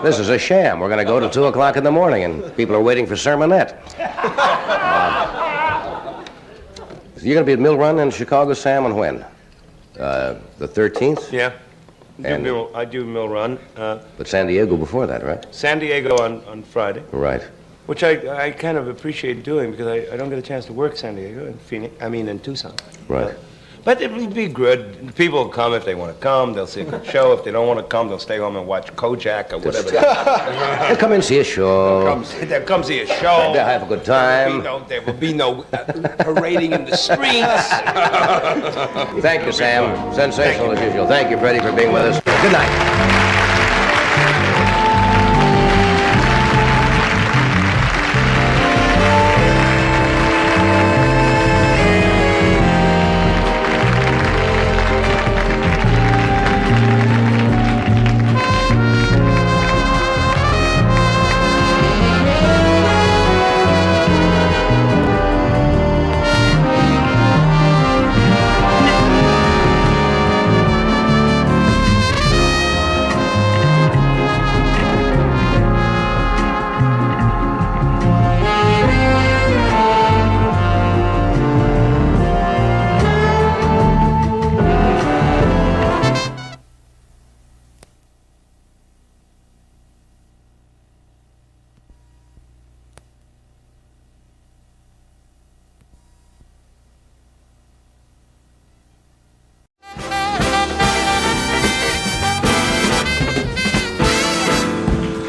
S6: This is a sham. We're going to go till 2 o'clock in the morning, and people are waiting for sermonette. You're going to be at Mill Run in Chicago, Sam, and when? The 13th?
S12: Yeah.
S6: And-
S12: I do Mill Run.
S6: But San Diego before that, right?
S12: San Diego on Friday.
S6: Right.
S12: Which I kind of appreciate doing because I don't get a chance to work San Diego in Phoenix. I mean in Tucson.
S6: Right.
S12: But it would be good. People will come if they want to come. They'll see a good show. If they don't want to come, they'll stay home and watch Kojak or whatever.
S6: They'll come and see a show.
S12: They'll come see a show.
S6: They'll have a good time.
S12: There will be no parading in the streets.
S6: Thank you, Sam. Sensational as usual. Thank you, Freddie, for being with us. Good night.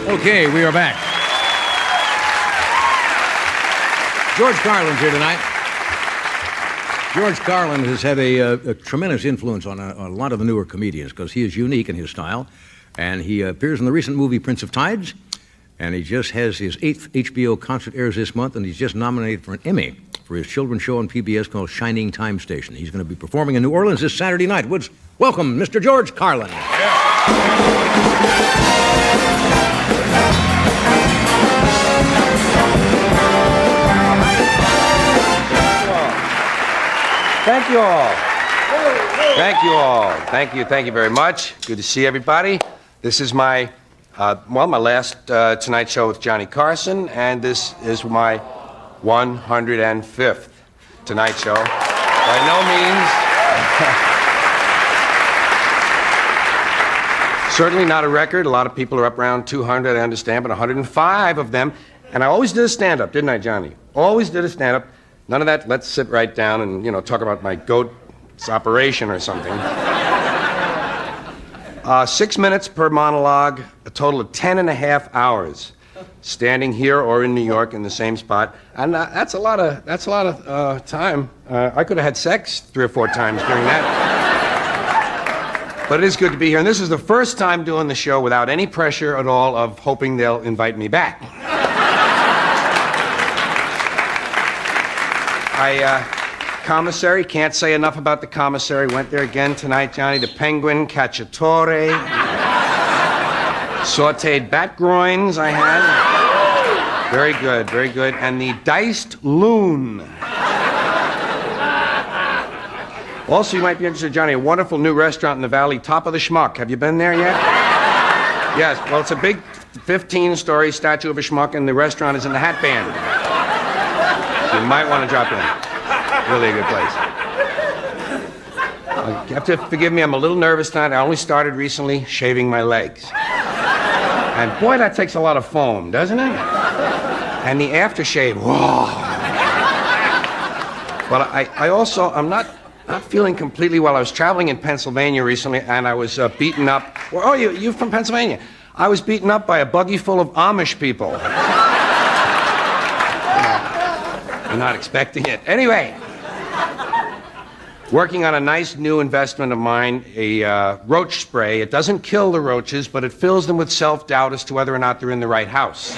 S14: Okay, we are back. George Carlin's here tonight. George Carlin has had a tremendous influence on a lot of the newer comedians because he is unique in his style. And he appears in the recent movie Prince of Tides. And he just has his 8th HBO concert airs this month. And he's just nominated for an Emmy for his children's show on PBS called Shining Time Station. He's going to be performing in New Orleans this Saturday night. Welcome, Mr. George Carlin.
S5: Thank you all. Thank you all. Thank you very much. Good to see everybody. This is my last Tonight Show with Johnny Carson, and this is my 105th Tonight Show. By no means, certainly not a record. A lot of people are up around 200, I understand, but 105 of them. And I always did a stand-up, didn't I, Johnny? Always did a stand-up. None of that, let's sit right down and, talk about my goat's operation or something. 6 minutes per monologue, a total of 10.5 hours, standing here or in New York in the same spot. And that's a lot of time. I could have had sex 3 or 4 times during that. But it is good to be here. And this is the first time doing the show without any pressure at all of hoping they'll invite me back. Commissary, can't say enough about the commissary. Went there again tonight, Johnny. The penguin, cacciatore. Sauteed bat groins I had. Very good, very good. And the diced loon. Also, you might be interested, Johnny, a wonderful new restaurant in the valley, Top of the Schmuck. Have you been there yet? Yes, well, it's a big 15-story statue of a schmuck, and the restaurant is in the Hat Band. You might want to drop in. Really a good place. You have to forgive me, I'm a little nervous tonight. I only started recently shaving my legs. And boy, that takes a lot of foam, doesn't it? And the aftershave, whoa. Well, I'm not feeling completely well. I was traveling in Pennsylvania recently, and I was beaten up. Oh, you're from Pennsylvania. I was beaten up by a buggy full of Amish people. I'm not expecting it. Anyway, working on a nice new investment of mine, a roach spray. It doesn't kill the roaches, but it fills them with self-doubt as to whether or not they're in the right house.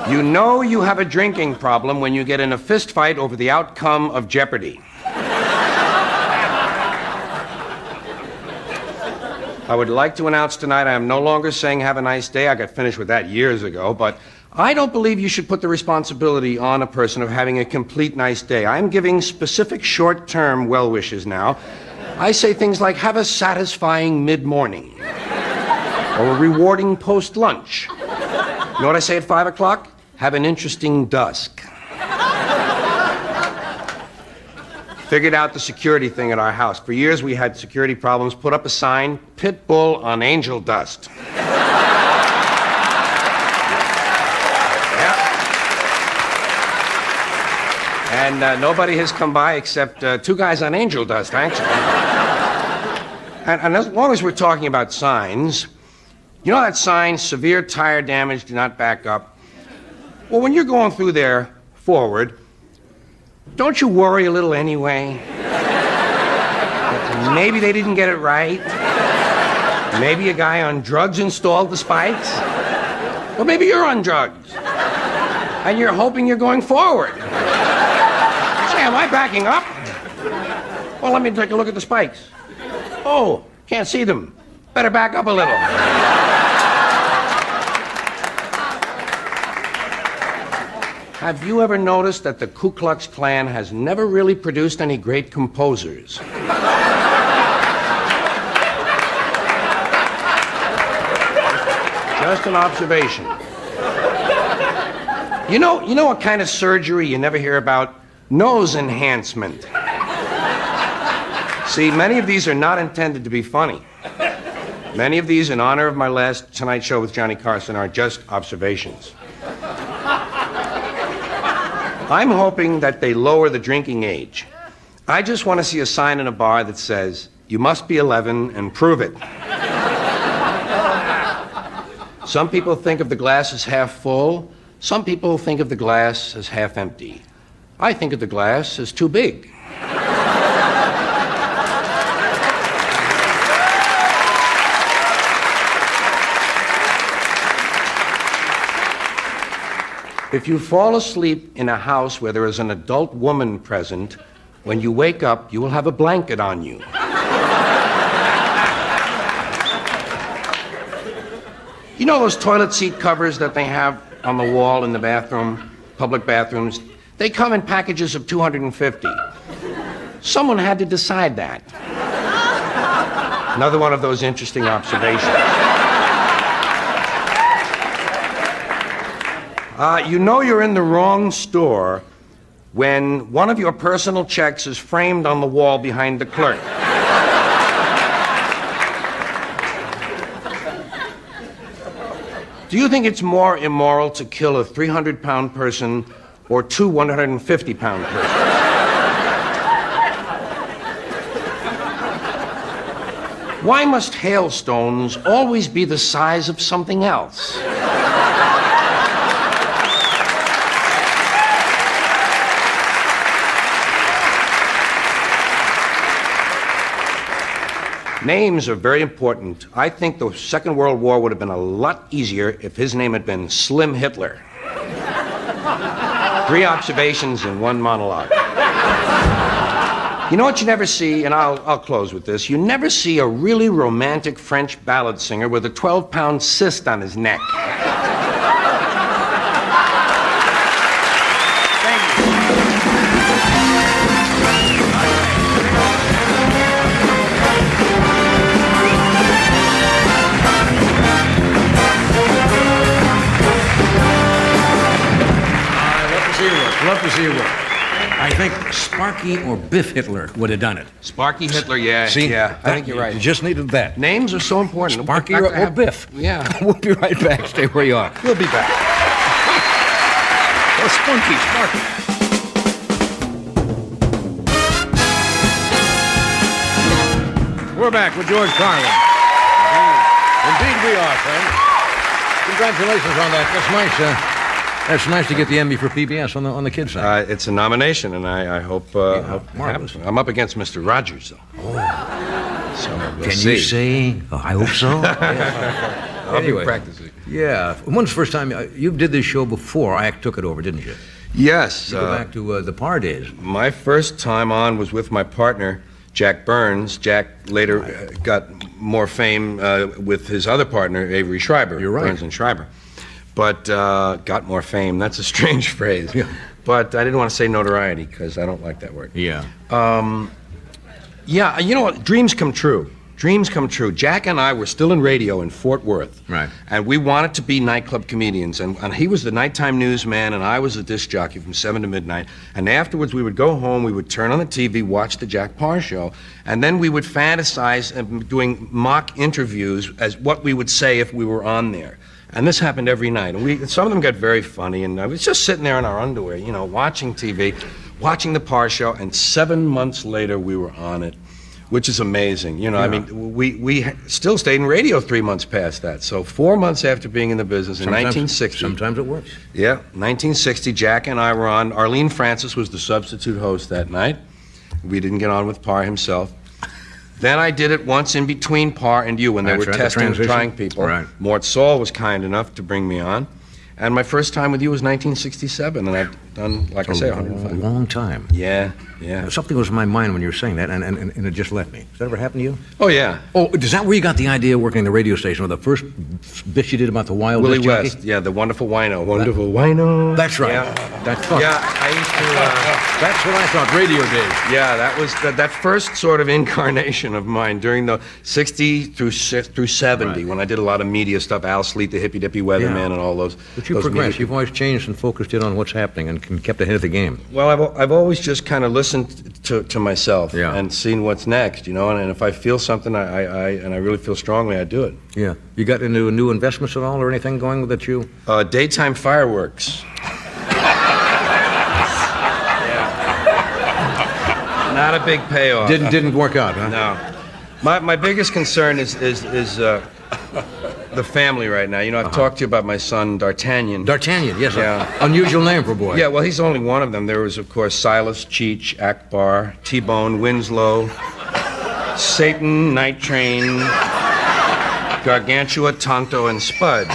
S5: You know you have a drinking problem when you get in a fist fight over the outcome of Jeopardy. I would like to announce tonight I am no longer saying have a nice day. I got finished with that years ago, but I don't believe you should put the responsibility on a person of having a complete nice day. I'm giving specific short-term well wishes now. I say things like, have a satisfying mid-morning. Or a rewarding post-lunch. You know what I say at 5 o'clock? Have an interesting dusk. Figured out the security thing at our house. For years we had security problems. Put up a sign, pit bull on angel dust. And nobody has come by except 2 guys on angel dust, actually. And as long as we're talking about signs, you know that sign, severe tire damage, do not back up? Well, when you're going through there forward, don't you worry a little anyway? Maybe they didn't get it right. Maybe a guy on drugs installed the spikes. Or maybe you're on drugs. And you're hoping you're going forward. Am I backing up? Well, let me take a look at the spikes. Oh, can't see them. Better back up a little. Have you ever noticed that the Ku Klux Klan has never really produced any great composers? Just an observation. You know what kind of surgery you never hear about? Nose enhancement. See, many of these are not intended to be funny. Many of these, in honor of my last Tonight Show with Johnny Carson, are just observations. I'm hoping that they lower the drinking age. I just want to see a sign in a bar that says, you must be 11 and prove it. Some people think of the glass as half full. Some people think of the glass as half empty. I think of the glass as too big. If you fall asleep in a house where there is an adult woman present, when you wake up, you will have a blanket on you. You know those toilet seat covers that they have on the wall in the bathroom, public bathrooms? They come in packages of 250. Someone had to decide that. Another one of those interesting observations. You know you're in the wrong store when one of your personal checks is framed on the wall behind the clerk. Do you think it's more immoral to kill a 300-pound person or 2 150-pound persons? Why must hailstones always be the size of something else? Names are very important. I think the Second World War would have been a lot easier if his name had been Slim Hitler. 3 observations in 1 monologue. You know what you never see, and I'll close with this. You never see a really romantic French ballad singer with a 12-pound cyst on his neck.
S14: Love to see you work. I think Sparky or Biff Hitler would have done it.
S5: Sparky Hitler, yeah.
S14: See?
S5: Yeah, I think you're right.
S14: You just needed that.
S5: Names are so important.
S14: Sparky or Biff.
S5: Yeah.
S14: We'll be right back. Stay where you are.
S5: We'll be back.
S14: Or Spunky, Sparky. We're back with George Carlin. Indeed we are, friends. Congratulations on that. That's nice. That's nice to get the Emmy for PBS on the kids' side.
S5: It's a nomination, and I hope it happens. I'm up against Mr. Rogers, though.
S14: Oh.
S5: So we'll
S14: Can
S5: see.
S14: you say, I hope so?
S5: I'll be practicing.
S14: Yeah. When's the first time you did this show before I took it over, didn't you?
S5: Yes.
S14: You go back to the Par days.
S5: My first time on was with my partner, Jack Burns. Jack later got more fame with his other partner, Avery Schreiber.
S14: You're right.
S5: Burns and Schreiber.
S18: but got more fame. That's a strange phrase. Yeah. But I didn't want to say notoriety because I don't like that word.
S14: Yeah.
S18: Yeah, you know what? Dreams come true. Dreams come true. Jack and I were still in radio in Fort Worth.
S14: Right.
S18: And we wanted to be nightclub comedians. And he was the nighttime newsman, and I was the disc jockey from 7 to midnight. And afterwards, we would go home, we would turn on the TV, watch the Jack Parr show, and then we would fantasize doing mock interviews as what we would say if we were on there. And this happened every night. And some of them got very funny, and I was just sitting there in our underwear, you know, watching TV, watching the Parr show, and 7 months later, we were on it. Which is amazing. You know, I mean, we still stayed in radio 3 months past that. So 4 months after being in the business in 1960.
S14: Sometimes it works.
S18: Yeah, 1960, Jack and I were on. Arlene Francis was the substitute host that night. We didn't get on with Parr himself. Then I did it once in between Parr and you when they were testing, trying people.
S14: Right.
S18: Mort Saul was kind enough to bring me on. And my first time with you was 1967, and I've done, like I say, 105.
S14: A long time.
S18: Yeah, yeah.
S14: Something was in my mind when you were saying that, and it just left me. Does that ever happen to you?
S18: Oh, yeah.
S14: Oh, is that where you got the idea of working in the radio station, or the first bit you did about the wild
S18: Willie
S14: disc jockey?
S18: West, yeah, the wonderful wino. Wonderful wino.
S14: That's right.
S18: Yeah,
S14: Yeah,
S18: I used to...
S14: that's what I thought, radio days.
S18: Yeah, that was that first sort of incarnation of mine during the 60 through 70, when I did a lot of media stuff, Al Sleet, the Hippy Dippy Weatherman, and all those.
S14: But you
S18: those
S14: progressed.
S18: media-
S14: You've always changed and focused in on what's happening and kept ahead of the game.
S18: Well, I've always just kind of listened to myself and seen what's next, you know, and if I feel something, I really feel strongly, I do it.
S14: Yeah. You got into new investments at all or anything going that you?
S18: Daytime fireworks. Not a big payoff.
S14: Didn't work out, huh?
S18: No. My biggest concern is the family right now. You know, I've talked to you about my son, D'Artagnan.
S14: D'Artagnan, yes.
S18: Yeah.
S14: Unusual name for a boy.
S18: Yeah, well, he's only one of them. There was, of course, Silas, Cheech, Akbar, T-Bone, Winslow, Satan, Night Train, Gargantua, Tonto, and Spud.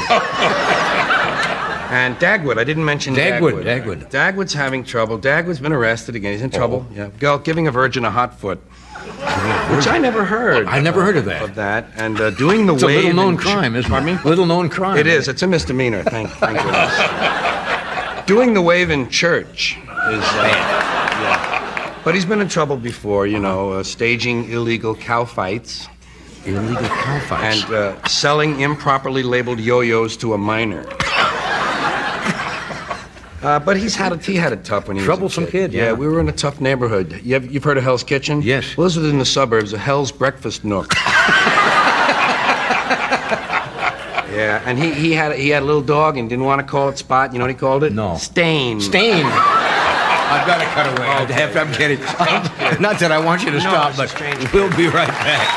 S18: And Dagwood, I didn't mention Dagwood. Dagwood's having trouble. Dagwood's been arrested again. He's in trouble. Yeah, giving a virgin a hot foot. Which I never heard.
S14: I never heard of that.
S18: And doing the
S14: it's
S18: wave.
S14: It's a little-known crime, isn't it?
S18: Pardon me?
S14: Little-known crime.
S18: It is. It's a misdemeanor. Thank goodness. Doing the wave in church is. Yeah. But he's been in trouble before. You know, staging illegal cow fights.
S14: Illegal cow fights.
S18: And selling improperly labeled yo-yos to a minor. But he had it tough when he
S14: Troublesome
S18: was a kid.
S14: kid, yeah.
S18: We were in a tough neighborhood. You've heard of Hell's Kitchen?
S14: Yes.
S18: Well, this was in the suburbs, a Hell's Breakfast Nook. Yeah, and he had a little dog and didn't want to call it Spot. You know what he called it?
S14: No.
S18: Stain.
S14: Stain. I've got to cut away.
S18: Okay.
S14: I'm kidding. Not that I want you to stop, but we'll be right back.